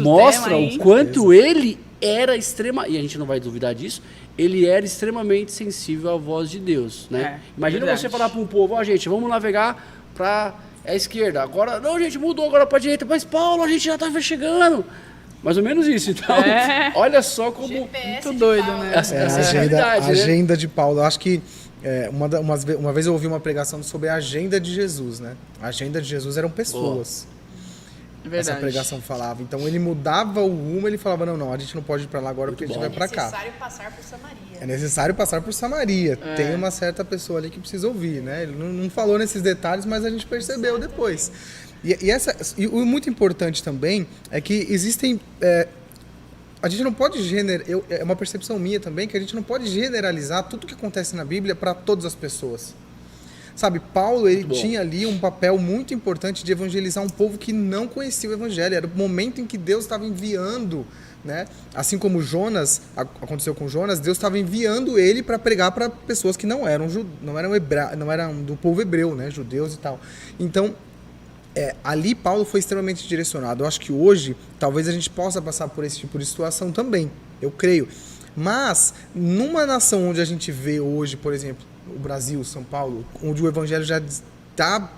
mostra o quanto ele era e a gente não vai duvidar disso, ele era extremamente sensível à voz de Deus, né? Imagina você falar para um povo, gente, vamos navegar para a esquerda, agora, não, gente, mudou agora para a direita, mas Paulo, a gente já estava chegando. Mais ou menos isso, então, olha só como... GPS muito doido, Paulo. né? A agenda de Paulo. Eu acho que uma vez eu ouvi uma pregação sobre a agenda de Jesus, né? A agenda de Jesus eram pessoas. Verdade. Essa pregação falava. Então ele mudava o rumo, ele falava, não, a gente não pode ir para lá agora porque a gente vai para cá. É necessário passar por Samaria. É necessário passar por Samaria. Tem uma certa pessoa ali que precisa ouvir, né? Ele não falou nesses detalhes, mas a gente percebeu depois. E o muito importante também é que existem... a gente não pode é uma percepção minha também, que a gente não pode generalizar tudo que acontece na Bíblia para todas as pessoas. Sabe, Paulo, ele tinha ali um papel muito importante de evangelizar um povo que não conhecia o evangelho. Era o momento em que Deus estava enviando, né? Assim como Jonas, aconteceu com Jonas, Deus estava enviando ele para pregar para pessoas que não eram do povo hebreu, né? Judeus e tal. Então, ali Paulo foi extremamente direcionado. Eu acho que hoje, talvez a gente possa passar por esse tipo de situação também, eu creio. Mas, numa nação onde a gente vê hoje, por exemplo, o Brasil, São Paulo, onde o evangelho já está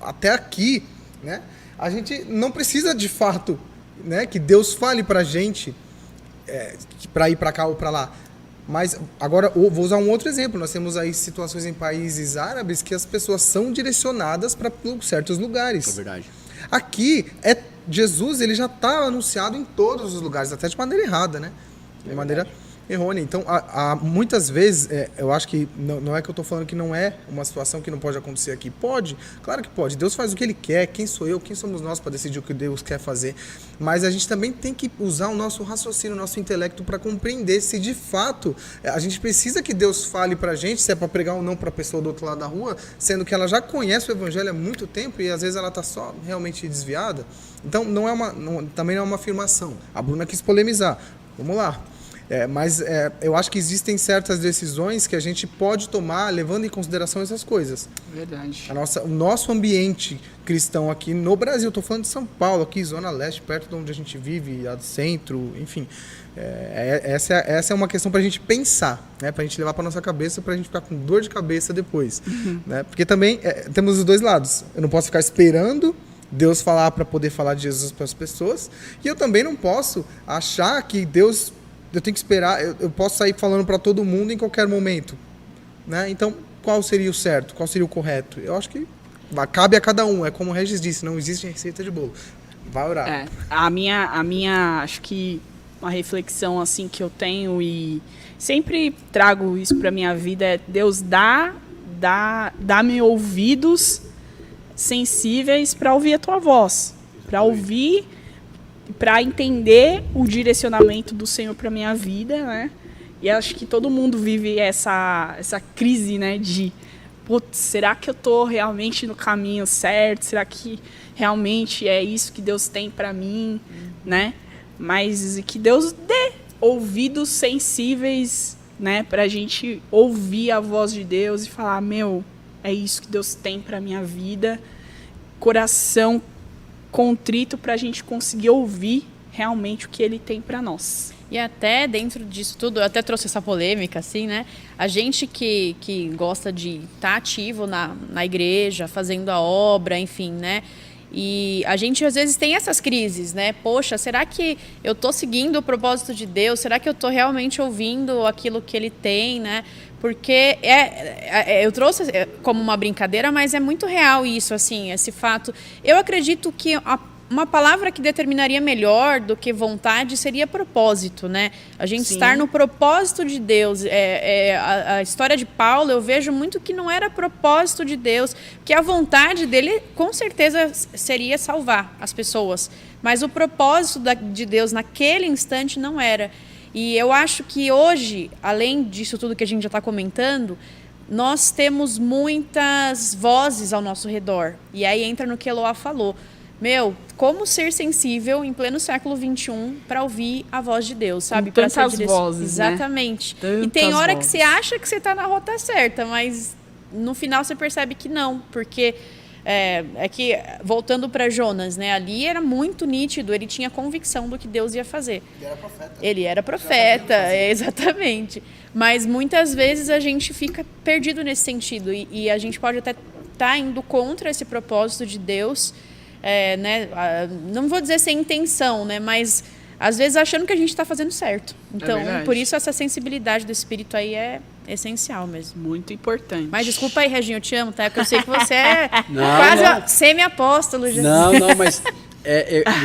até aqui, né? A gente não precisa de fato, né, que Deus fale para a gente para ir para cá ou para lá. Mas agora vou usar um outro exemplo. Nós temos aí situações em países árabes que as pessoas são direcionadas para certos lugares. É verdade. Aqui, Jesus ele já está anunciado em todos os lugares, até de maneira errada, né? De maneira errônea. Então, muitas vezes, eu acho que não é que eu estou falando que não é uma situação que não pode acontecer aqui. Pode, claro que pode. Deus faz o que Ele quer. Quem sou eu? Quem somos nós para decidir o que Deus quer fazer? Mas a gente também tem que usar o nosso raciocínio, o nosso intelecto para compreender se de fato a gente precisa que Deus fale para a gente, se é para pregar ou não para a pessoa do outro lado da rua, sendo que ela já conhece o Evangelho há muito tempo e às vezes ela está só realmente desviada. Então, também não é uma afirmação. A Bruna quis polemizar. Vamos lá. Mas eu acho que existem certas decisões que a gente pode tomar levando em consideração essas coisas. Verdade. O nosso ambiente cristão aqui no Brasil, estou falando de São Paulo, aqui Zona Leste, perto de onde a gente vive, centro, enfim. Essa é uma questão para a gente pensar, né? Para a gente levar para nossa cabeça, para a gente ficar com dor de cabeça depois. Né? Porque também temos os dois lados. Eu não posso ficar esperando Deus falar para poder falar de Jesus para as pessoas, e eu também não posso achar que Deus... Eu tenho que esperar, eu posso sair falando para todo mundo em qualquer momento, né? Então, qual seria o certo? Qual seria o correto? Eu acho que cabe a cada um. É como o Regis disse, não existe receita de bolo. Vai orar. A minha, acho que uma reflexão assim que eu tenho e sempre trago isso para minha vida é Deus dá-me ouvidos sensíveis para ouvir a tua voz, para ouvir, para entender o direcionamento do Senhor para minha vida, né? E acho que todo mundo vive essa crise, né? De, putz, será que eu tô realmente no caminho certo? Será que realmente é isso que Deus tem para mim, né? Mas que Deus dê ouvidos sensíveis, né? Para a gente ouvir a voz de Deus e falar, é isso que Deus tem para minha vida. Coração contrito para a gente conseguir ouvir realmente o que Ele tem para nós. E até dentro disso tudo, eu até trouxe essa polêmica, assim, né? A gente que gosta de estar ativo na igreja, fazendo a obra, enfim, né? E a gente, às vezes, tem essas crises, né? Poxa, será que eu estou seguindo o propósito de Deus? Será que eu estou realmente ouvindo aquilo que Ele tem, né? Porque eu trouxe como uma brincadeira, mas é muito real isso, assim, esse fato. Eu acredito que uma palavra que determinaria melhor do que vontade seria propósito, né? A gente Sim. estar no propósito de Deus. A história de Paulo, eu vejo muito que não era propósito de Deus, que a vontade dele, com certeza, seria salvar as pessoas. Mas o propósito de Deus naquele instante não era. E eu acho que hoje, além disso tudo que a gente já está comentando, nós temos muitas vozes ao nosso redor. E aí entra no que Eloá falou. como ser sensível em pleno século XXI para ouvir a voz de Deus, sabe? Com Pra ser tantas vozes, né? Exatamente. E Tantas tem hora que vozes. você acha que você está na rota certa, mas no final você percebe que não, porque é que, voltando para Jonas, né? Ali era muito nítido, ele tinha convicção do que Deus ia fazer. Ele era profeta, exatamente. Mas muitas vezes a gente fica perdido nesse sentido e a gente pode até estar indo contra esse propósito de Deus, né? Não vou dizer sem intenção, né? Mas às vezes achando que a gente está fazendo certo. Então, verdade. por isso essa sensibilidade do espírito aí é essencial mesmo. Muito importante. Mas desculpa aí, Reginho, eu te amo, tá? Porque eu sei que você é Não, quase não. semi-apóstolo. Já. Não, mas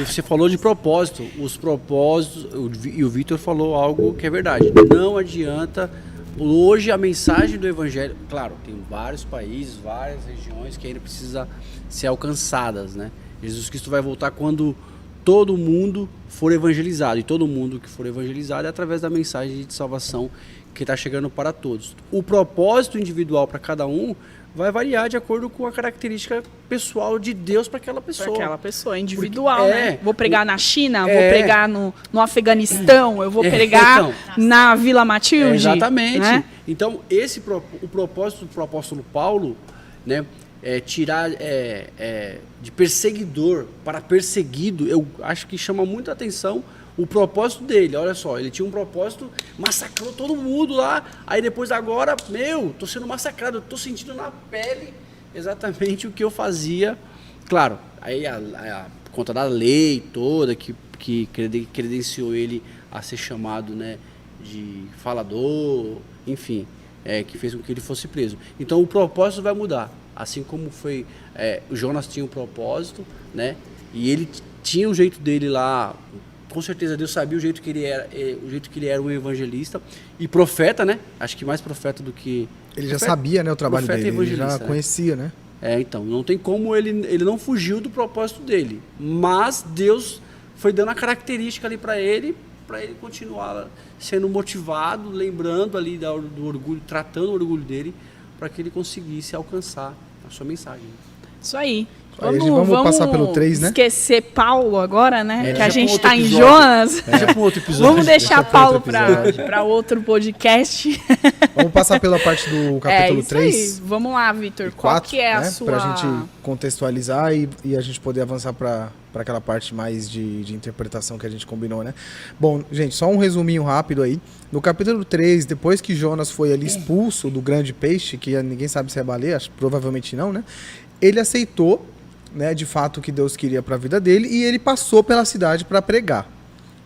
você falou de propósito. Os propósitos, e o Vitor falou algo que é verdade. Não adianta. Hoje a mensagem do evangelho, claro, tem vários países, várias regiões que ainda precisa ser alcançadas, né? Jesus Cristo vai voltar quando todo mundo for evangelizado. E todo mundo que for evangelizado é através da mensagem de salvação que está chegando para todos. O propósito individual para cada um vai variar de acordo com a característica pessoal de Deus para aquela pessoa. Para aquela pessoa, individual, Porque, né? Vou pregar na China, vou É. pregar no Afeganistão, eu vou pregar Então. na Vila Matilde. Exatamente. Né? Então, o propósito do apóstolo Paulo, né, é tirar de perseguidor para perseguido, eu acho que chama muita atenção o propósito dele. Olha só, ele tinha um propósito, massacrou todo mundo lá, aí depois agora, tô sendo massacrado, eu tô sentindo na pele exatamente o que eu fazia. Claro, aí por conta da lei toda que credenciou ele a ser chamado, né, de falador, enfim, que fez com que ele fosse preso. Então o propósito vai mudar, assim como foi, o Jonas tinha um propósito, né, e ele tinha o jeito dele lá. Com certeza Deus sabia o jeito que ele era um evangelista e profeta, né? Acho que mais profeta do que... Ele já sabia, né, o trabalho profeta dele, ele já evangelista, né? conhecia, né? Então, não tem como ele não fugiu do propósito dele. Mas Deus foi dando a característica ali para ele continuar sendo motivado, lembrando ali do orgulho, tratando o orgulho dele, para que ele conseguisse alcançar a sua mensagem. Isso aí. Aí vamos passar pelo 3, né? Esquecer Paulo agora, né? Que a já gente pra um outro está em episódio. Jonas. Já para um outro episódio. Vamos deixar Deixa pra Paulo outro episódio. para outro podcast. Vamos passar pela parte do capítulo isso 3. aí. Vamos lá, Vitor. e Qual 4, que é a né, sua... pra gente contextualizar e a gente poder avançar para aquela parte mais de interpretação que a gente combinou, né? Bom, gente, só um resuminho rápido aí. No capítulo 3, depois que Jonas foi ali expulso do grande peixe, que ninguém sabe se é baleia, provavelmente não, né? Ele aceitou, né, de fato o que Deus queria para a vida dele e ele passou pela cidade para pregar,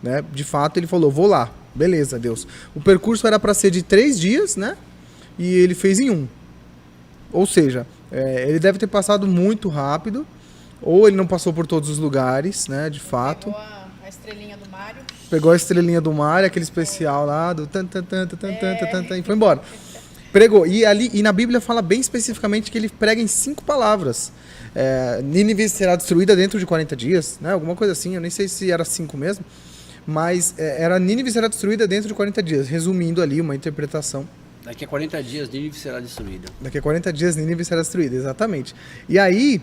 né? De fato ele falou, vou lá, beleza, Deus. O percurso era para ser de 3 dias, né? E ele fez em 1. Ou seja, ele deve ter passado muito rápido, ou ele não passou por todos os lugares, né? De fato. Pegou a estrelinha do Mário. Pegou a estrelinha do mar, aquele especial lá do e foi embora. Pregou. E na Bíblia fala bem especificamente que ele prega em 5 palavras. Nínive será destruída dentro de 40 dias, né? Alguma coisa assim, eu nem sei se era 5 mesmo, mas era Nínive será destruída dentro de 40 dias, resumindo ali uma interpretação. Daqui a 40 dias, Nínive será destruída. Daqui a 40 dias Nínive será destruída, exatamente. E aí,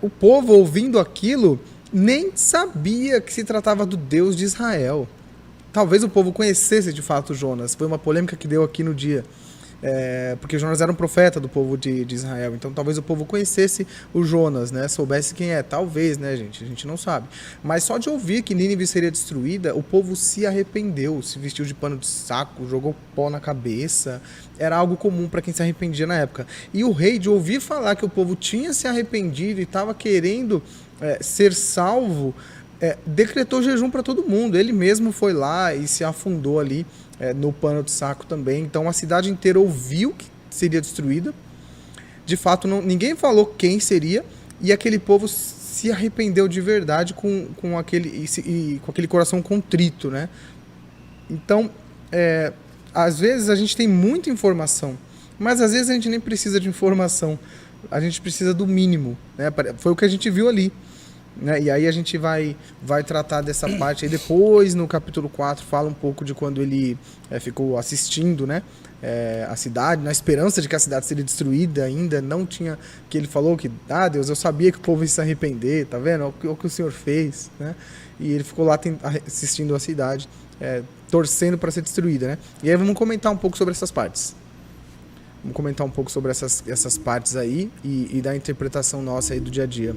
o povo ouvindo aquilo, nem sabia que se tratava do Deus de Israel. Talvez o povo conhecesse de fato Jonas, foi uma polêmica que deu aqui no dia. Porque Jonas era um profeta do povo de Israel, então talvez o povo conhecesse o Jonas, né? Soubesse quem é, talvez, né, gente? A gente não sabe. Mas só de ouvir que Nínive seria destruída, o povo se arrependeu, se vestiu de pano de saco, jogou pó na cabeça. Era algo comum para quem se arrependia na época. E o rei, de ouvir falar que o povo tinha se arrependido e estava querendo ser salvo, decretou jejum para todo mundo. Ele mesmo foi lá e se afundou ali no pano de saco também. Então a cidade inteira ouviu que seria destruída. De fato, ninguém falou quem seria. E aquele povo se arrependeu de verdade com aquele coração contrito, né? Então, às vezes a gente tem muita informação, mas às vezes a gente nem precisa de informação. A gente precisa do mínimo, né? Foi o que a gente viu ali. né? E aí a gente vai tratar dessa parte aí depois. No capítulo 4 fala um pouco de quando ele ficou assistindo, né, a cidade, na esperança de que a cidade seria destruída ainda, não tinha, que ele falou que, Deus, eu sabia que o povo ia se arrepender, tá vendo? Olha o que o Senhor fez, né? E ele ficou lá assistindo a cidade, torcendo para ser destruída, né? E aí vamos comentar um pouco sobre essas partes. Vamos comentar um pouco sobre essas partes aí e da interpretação nossa aí do dia a dia.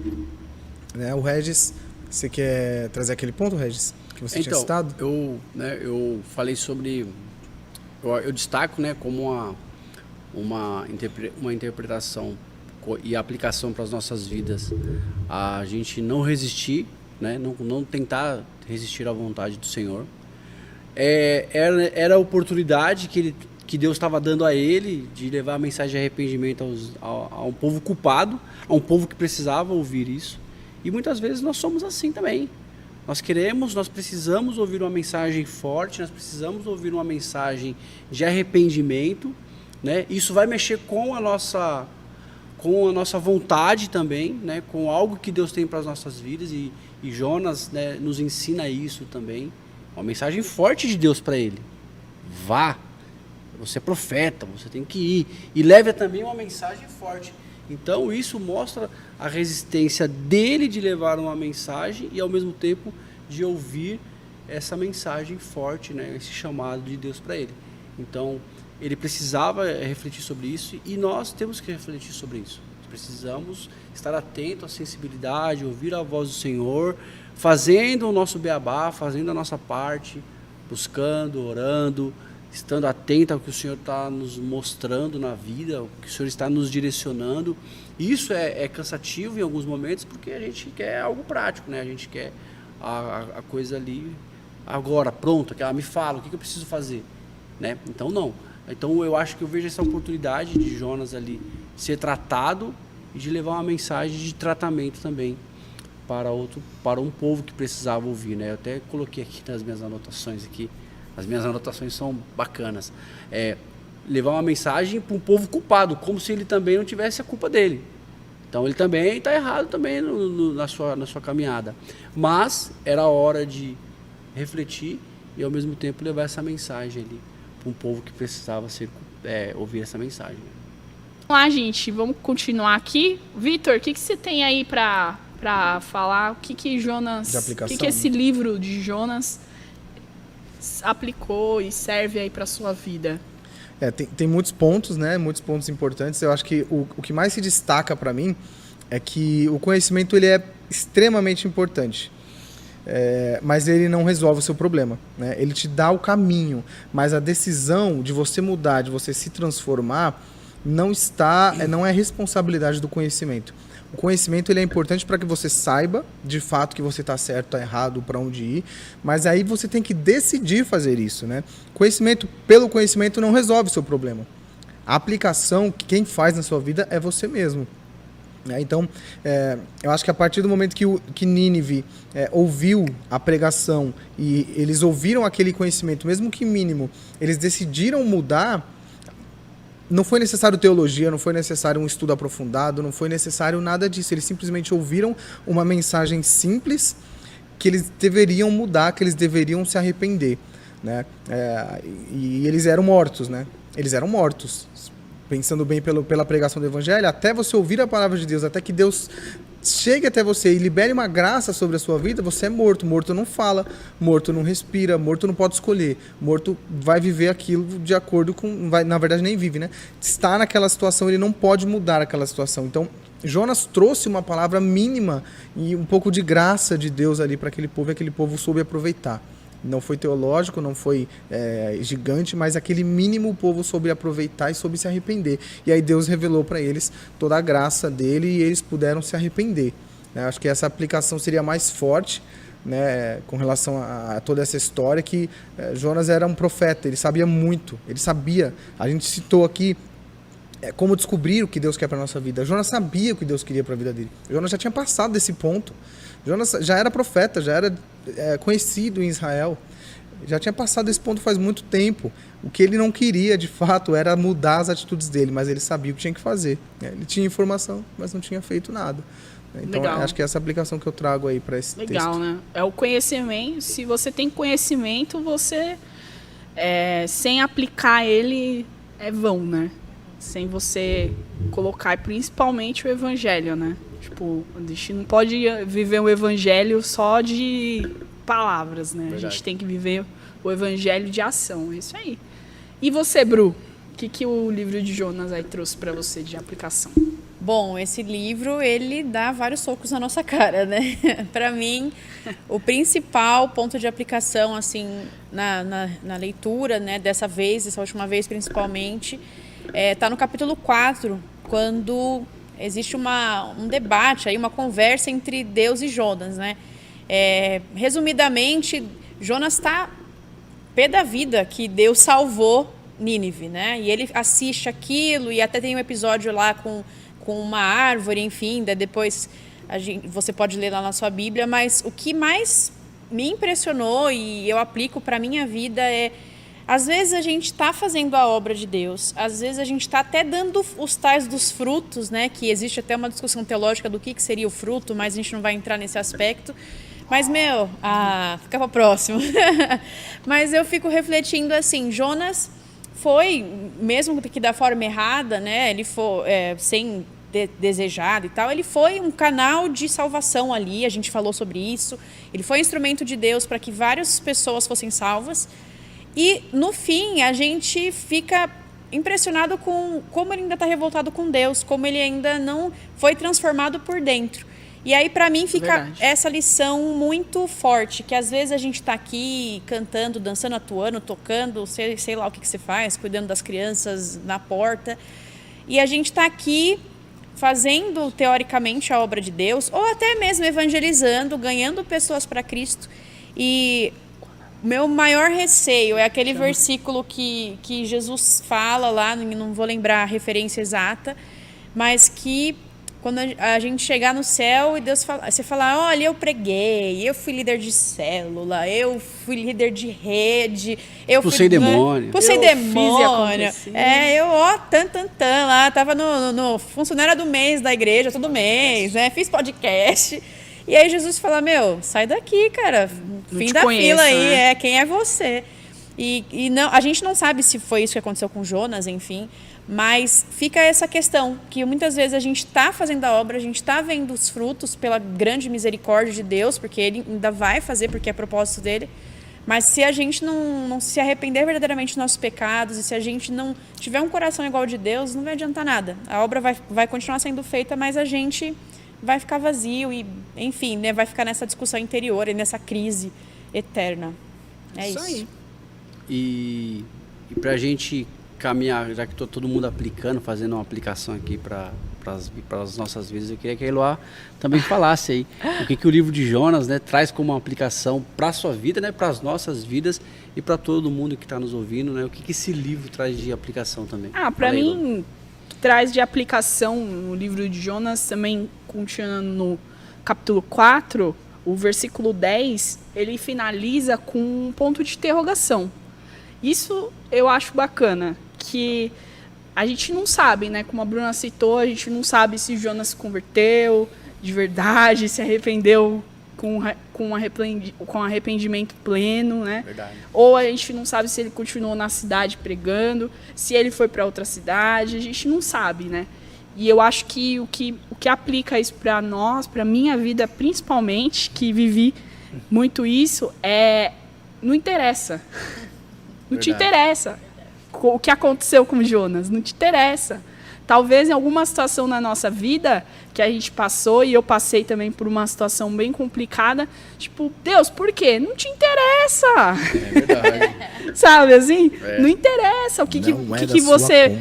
Né? O Regis, você quer trazer aquele ponto, Regis, que você tinha citado? Eu falei sobre... Eu destaco, né, como uma interpretação e aplicação para as nossas vidas. A gente não resistir, né, não tentar resistir à vontade do Senhor. Era a oportunidade que Deus estava dando a ele de levar a mensagem de arrependimento a um povo culpado, a um povo que precisava ouvir isso. E muitas vezes nós somos assim também. Nós precisamos ouvir uma mensagem forte, nós precisamos ouvir uma mensagem de arrependimento, né? Isso vai mexer com a nossa vontade também, né? Com algo que Deus tem para as nossas vidas, e Jonas, né, nos ensina isso também. Uma mensagem forte de Deus para ele. Vá, você é profeta, você tem que ir. E leve também uma mensagem forte. Então isso mostra a resistência dele de levar uma mensagem e ao mesmo tempo de ouvir essa mensagem forte, né, esse chamado de Deus para ele. Então ele precisava refletir sobre isso e nós temos que refletir sobre isso. Precisamos estar atentos à sensibilidade, ouvir a voz do Senhor, fazendo o nosso beabá, fazendo a nossa parte, buscando, orando, estando atento ao que o Senhor está nos mostrando na vida, o que o Senhor está nos direcionando. Isso é cansativo em alguns momentos, porque a gente quer algo prático, né? A gente quer a coisa ali agora, pronto, que ela me fala, o que eu preciso fazer, né? Então não. Então eu acho que eu vejo essa oportunidade de Jonas ali ser tratado e de levar uma mensagem de tratamento também para um povo que precisava ouvir, né? Eu até coloquei aqui nas minhas anotações aqui. As minhas anotações são bacanas. Levar uma mensagem para um povo culpado, como se ele também não tivesse a culpa dele. Então ele também está errado também na sua caminhada. Mas era hora de refletir e ao mesmo tempo levar essa mensagem ali para um povo que precisava ouvir essa mensagem. Vamos lá, gente, vamos continuar aqui. Vitor, o que você tem aí para falar? O que Jonas, o que esse livro de Jonas aplicou e serve aí para sua vida? Tem muitos pontos, né? Muitos pontos importantes. Eu acho que o que mais se destaca para mim é que o conhecimento ele é extremamente importante, mas ele não resolve o seu problema, né? Ele te dá o caminho, mas a decisão de você mudar, de você se transformar, não é responsabilidade do conhecimento. O conhecimento ele é importante para que você saiba, de fato, que você está certo, está errado, para onde ir, mas aí você tem que decidir fazer isso, né? Pelo conhecimento não resolve o seu problema. A aplicação, quem faz na sua vida é você mesmo. Então, eu acho que a partir do momento que Nínive ouviu a pregação e eles ouviram aquele conhecimento, mesmo que mínimo, eles decidiram mudar. Não foi necessário teologia, não foi necessário um estudo aprofundado, não foi necessário nada disso. Eles simplesmente ouviram uma mensagem simples que eles deveriam mudar, que eles deveriam se arrepender, né? E eles eram mortos, né? Eles eram mortos. Pensando bem pela pregação do Evangelho, até você ouvir a palavra de Deus, até que Deus chegue até você e libere uma graça sobre a sua vida, você é morto. Morto não fala, morto não respira, morto não pode escolher. Morto vai viver aquilo de acordo com... na verdade, nem vive, né? Está naquela situação, ele não pode mudar aquela situação. Então, Jonas trouxe uma palavra mínima e um pouco de graça de Deus ali para aquele povo, e aquele povo soube aproveitar. Não foi teológico, não foi gigante, mas aquele mínimo o povo soube aproveitar e soube se arrepender. E aí Deus revelou para eles toda a graça dele e eles puderam se arrepender. Acho que essa aplicação seria mais forte, né, com relação a toda essa história, que Jonas era um profeta, ele sabia muito, ele sabia. A gente citou aqui como descobrir o que Deus quer para a nossa vida. Jonas sabia o que Deus queria para a vida dele. Jonas já tinha passado desse ponto. Jonas já era profeta, já era conhecido em Israel. Já tinha passado esse ponto faz muito tempo. O que ele não queria, de fato, era mudar as atitudes dele, mas ele sabia o que tinha que fazer. Ele tinha informação, mas não tinha feito nada. Então, acho que é essa aplicação que eu trago aí para esse texto. Legal, né? É o conhecimento. Se você tem conhecimento, você, sem aplicar ele, é vão, né? Sem você colocar, principalmente o evangelho, né? Tipo, a gente não pode viver o evangelho só de palavras, né? Verdade. A gente tem que viver o evangelho de ação, é isso aí. E você, Bru? O que o livro de Jonas aí trouxe para você de aplicação? Bom, esse livro, ele dá vários socos na nossa cara, né? Para mim, o principal ponto de aplicação, assim, na leitura, né, dessa última vez principalmente, tá no capítulo 4, quando existe um debate, aí, uma conversa entre Deus e Jonas, né? Resumidamente, Jonas está pé da vida que Deus salvou Nínive, né? E ele assiste aquilo, e até tem um episódio lá com uma árvore, enfim, depois você pode ler lá na sua Bíblia, mas o que mais me impressionou e eu aplico para a minha vida às vezes a gente está fazendo a obra de Deus, às vezes a gente está até dando os tais dos frutos, né? Que existe até uma discussão teológica do que seria o fruto, mas a gente não vai entrar nesse aspecto. Mas, fica para o próximo. Mas eu fico refletindo assim, Jonas foi, mesmo que da forma errada, né? Ele foi sem desejado e tal, ele foi um canal de salvação ali, a gente falou sobre isso. Ele foi instrumento de Deus para que várias pessoas fossem salvas. E, no fim, a gente fica impressionado com como ele ainda está revoltado com Deus, como ele ainda não foi transformado por dentro. E aí, para mim, fica essa lição muito forte, que às vezes a gente está aqui cantando, dançando, atuando, tocando, sei lá o que você faz, cuidando das crianças na porta, e a gente está aqui fazendo, teoricamente, a obra de Deus, ou até mesmo evangelizando, ganhando pessoas para Cristo. E meu maior receio é aquele versículo que Jesus fala lá, não vou lembrar a referência exata, mas que quando a gente chegar no céu e Deus fala, você fala, olha, eu preguei, eu fui líder de célula, eu fui líder de rede, eu Pulsei demônio. Pulsei demônio. Fiz e Eu, lá, tava no funcionária do mês da igreja, todo mês, né? Fiz podcast. E aí Jesus fala, sai daqui, cara, fim da fila aí, né? Quem é você? E não, a gente não sabe se foi isso que aconteceu com Jonas, enfim, mas fica essa questão, que muitas vezes a gente está fazendo a obra, a gente está vendo os frutos pela grande misericórdia de Deus, porque Ele ainda vai fazer, porque é propósito dEle, mas se a gente não se arrepender verdadeiramente dos nossos pecados, e se a gente não tiver um coração igual ao de Deus, não vai adiantar nada. A obra vai continuar sendo feita, mas a gente vai ficar vazio e, enfim, né, vai ficar nessa discussão interior e nessa crise eterna. É isso. Aí. E para a gente caminhar, já que todo mundo aplicando, fazendo uma aplicação aqui para as nossas vidas, eu queria que a Eloá também falasse aí o que o livro de Jonas, né, traz como uma aplicação para a sua vida, né, para as nossas vidas e para todo mundo que está nos ouvindo, né, o que esse livro traz de aplicação também. Para mim, traz de aplicação no livro de Jonas, também continuando no capítulo 4, o versículo 10, ele finaliza com um ponto de interrogação. Isso eu acho bacana, que a gente não sabe, né? Como a Bruna citou, a gente não sabe se Jonas se converteu de verdade, se arrependeu com arrependimento pleno, né? Verdade. Ou a gente não sabe se ele continuou na cidade pregando, se ele foi para outra cidade, a gente não sabe, né? E eu acho que o que aplica isso para nós, para minha vida principalmente, que vivi muito isso, não interessa. Não te interessa o que aconteceu com Jonas, não te interessa. Talvez em alguma situação na nossa vida que a gente passou, e eu passei também por uma situação bem complicada, tipo, Deus, por quê? Não te interessa. É verdade. Sabe assim? Não interessa o que você...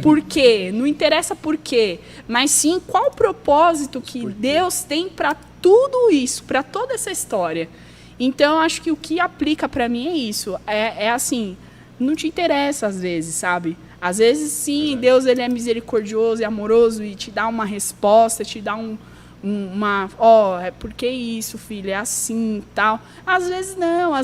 por quê? Não interessa por quê. Mas sim, qual o propósito que Deus tem para tudo isso, para toda essa história. Então, acho que o que aplica para mim é isso. É assim, não te interessa às vezes, sabe? Às vezes, sim, Deus ele é misericordioso e amoroso e te dá uma resposta, te dá é porque isso, filho, é assim e tal. Às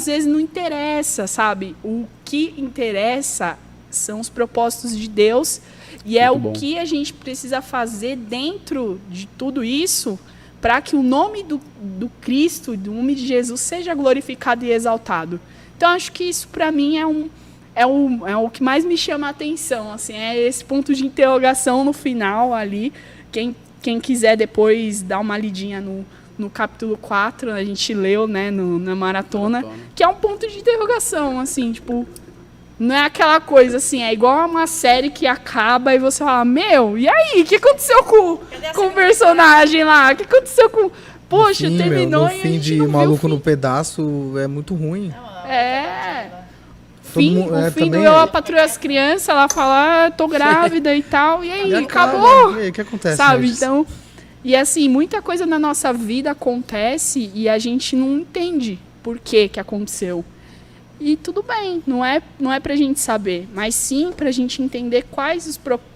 vezes não interessa, sabe? O que interessa são os propósitos de Deus e é o que a gente precisa fazer dentro de tudo isso para que o nome do Cristo, do nome de Jesus, seja glorificado e exaltado. Então, acho que isso, para mim, é o que mais me chama a atenção. Assim, é esse ponto de interrogação no final ali. Quem quiser depois dar uma lidinha no capítulo 4, a gente leu, né, na maratona, que é um ponto de interrogação, assim, tipo, não é aquela coisa assim, é igual a uma série que acaba e você fala, e aí, o que aconteceu com o personagem lá? O que aconteceu com... Poxa, fim, terminou no fim de Maluco no Pedaço é muito ruim. O fim do Eu, a Patroa e as Crianças, ela fala, tô grávida e tal, e aí, acabou. E aí, o que acontece? Sabe, então... E assim, muita coisa na nossa vida acontece e a gente não entende por que aconteceu. E tudo bem, não é pra gente saber, mas sim pra gente entender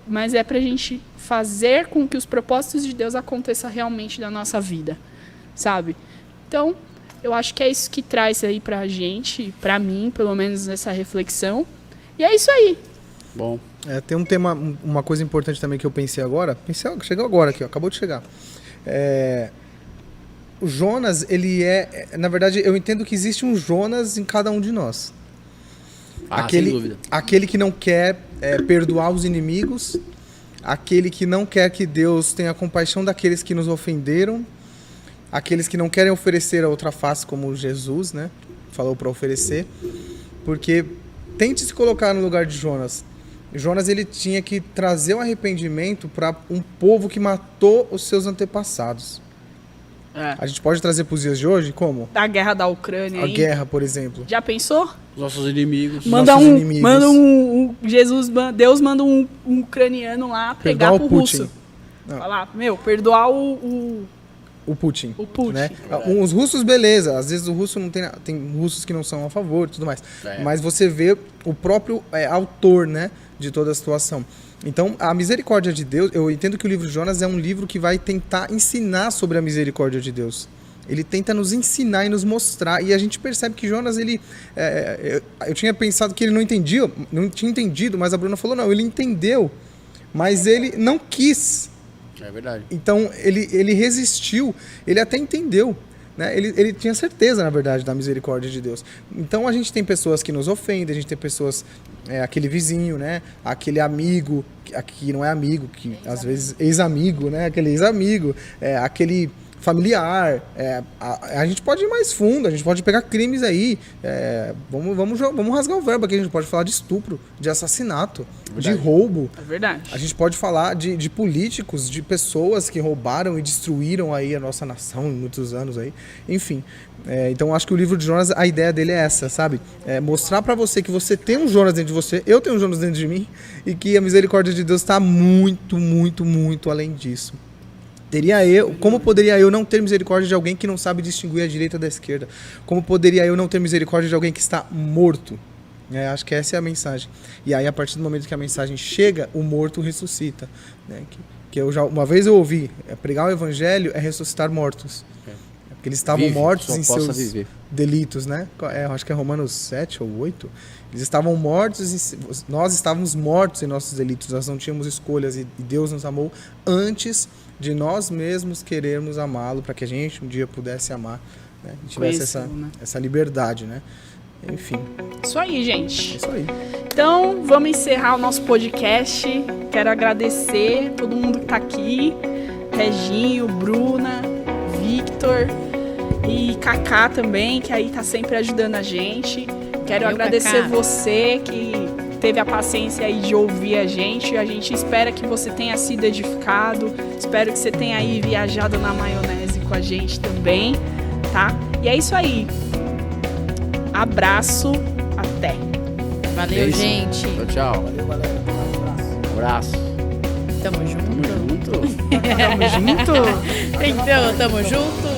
mas é pra gente fazer com que os propósitos de Deus aconteçam realmente na nossa vida, sabe? Então, eu acho que é isso que traz aí pra gente, pra mim, pelo menos nessa reflexão. E é isso aí. Bom. Tem um tema, uma coisa importante também que eu pensei agora. Chegou agora aqui, ó, acabou de chegar. O Jonas, ele na verdade, eu entendo que existe um Jonas em cada um de nós. Sem dúvida. Aquele que não quer perdoar os inimigos, aquele que não quer que Deus tenha compaixão daqueles que nos ofenderam, aqueles que não querem oferecer a outra face como Jesus, né, falou para oferecer. Porque tente se colocar no lugar de Jonas. Jonas, ele tinha que trazer o arrependimento para um povo que matou os seus antepassados. A gente pode trazer para os dias de hoje como? Da guerra da Ucrânia. A guerra, por exemplo. Já pensou? Os nossos inimigos. Deus manda um ucraniano lá pregar pro russo. Falar, perdoar o Putin. Né? Os russos, beleza. Às vezes o russo não tem russos que não são a favor e tudo mais. Mas você vê o próprio autor, né, de toda a situação. Então, a misericórdia de Deus, eu entendo que o livro de Jonas é um livro que vai tentar ensinar sobre a misericórdia de Deus. Ele tenta nos ensinar e nos mostrar. E a gente percebe que Jonas, eu tinha pensado que ele não tinha entendido, mas a Bruna falou, não, ele entendeu, mas ele não quis. É verdade. Então, ele resistiu, ele até entendeu. Né? Ele tinha certeza, na verdade, da misericórdia de Deus. Então, a gente tem pessoas que nos ofendem, a gente tem pessoas, aquele vizinho, né? Aquele amigo, que não é amigo, que às vezes ex-amigo, né? Aquele ex-amigo, aquele familiar. A gente pode ir mais fundo, a gente pode pegar crimes aí. Vamos rasgar o verbo aqui, a gente pode falar de estupro, de assassinato, de roubo. É verdade. A gente pode falar de políticos, de pessoas que roubaram e destruíram aí a nossa nação em muitos anos aí. Enfim, então acho que o livro de Jonas, a ideia dele é essa, sabe? Mostrar pra você que você tem um Jonas dentro de você, eu tenho um Jonas dentro de mim, e que a misericórdia de Deus está muito, muito, muito além disso. Como poderia eu não ter misericórdia de alguém que não sabe distinguir a direita da esquerda? Como poderia eu não ter misericórdia de alguém que está morto? Acho que essa é a mensagem. E aí, a partir do momento que a mensagem chega, o morto ressuscita. Né? Uma vez eu ouvi, pregar o evangelho é ressuscitar mortos. Porque eles estavam mortos em seus delitos, né? Acho que é Romanos 7 ou 8. Eles estavam mortos, nós estávamos mortos em nossos delitos, nós não tínhamos escolhas e Deus nos amou antes de nós mesmos querermos amá-lo, para que a gente um dia pudesse amar, né? E tivesse essa liberdade, né? Enfim. Isso aí, gente. É isso aí. Então, vamos encerrar o nosso podcast. Quero agradecer todo mundo que está aqui. Reginho, Bruna, Victor e Cacá também, que aí tá sempre ajudando a gente. Quero agradecer você que teve a paciência aí de ouvir a gente. A gente espera que você tenha sido edificado. Espero que você tenha aí viajado na maionese com a gente também, tá? E é isso aí. Abraço, até. Valeu, gente. Tchau. Valeu, galera. Um abraço. Tamo junto. Tamo junto? Então, tamo junto.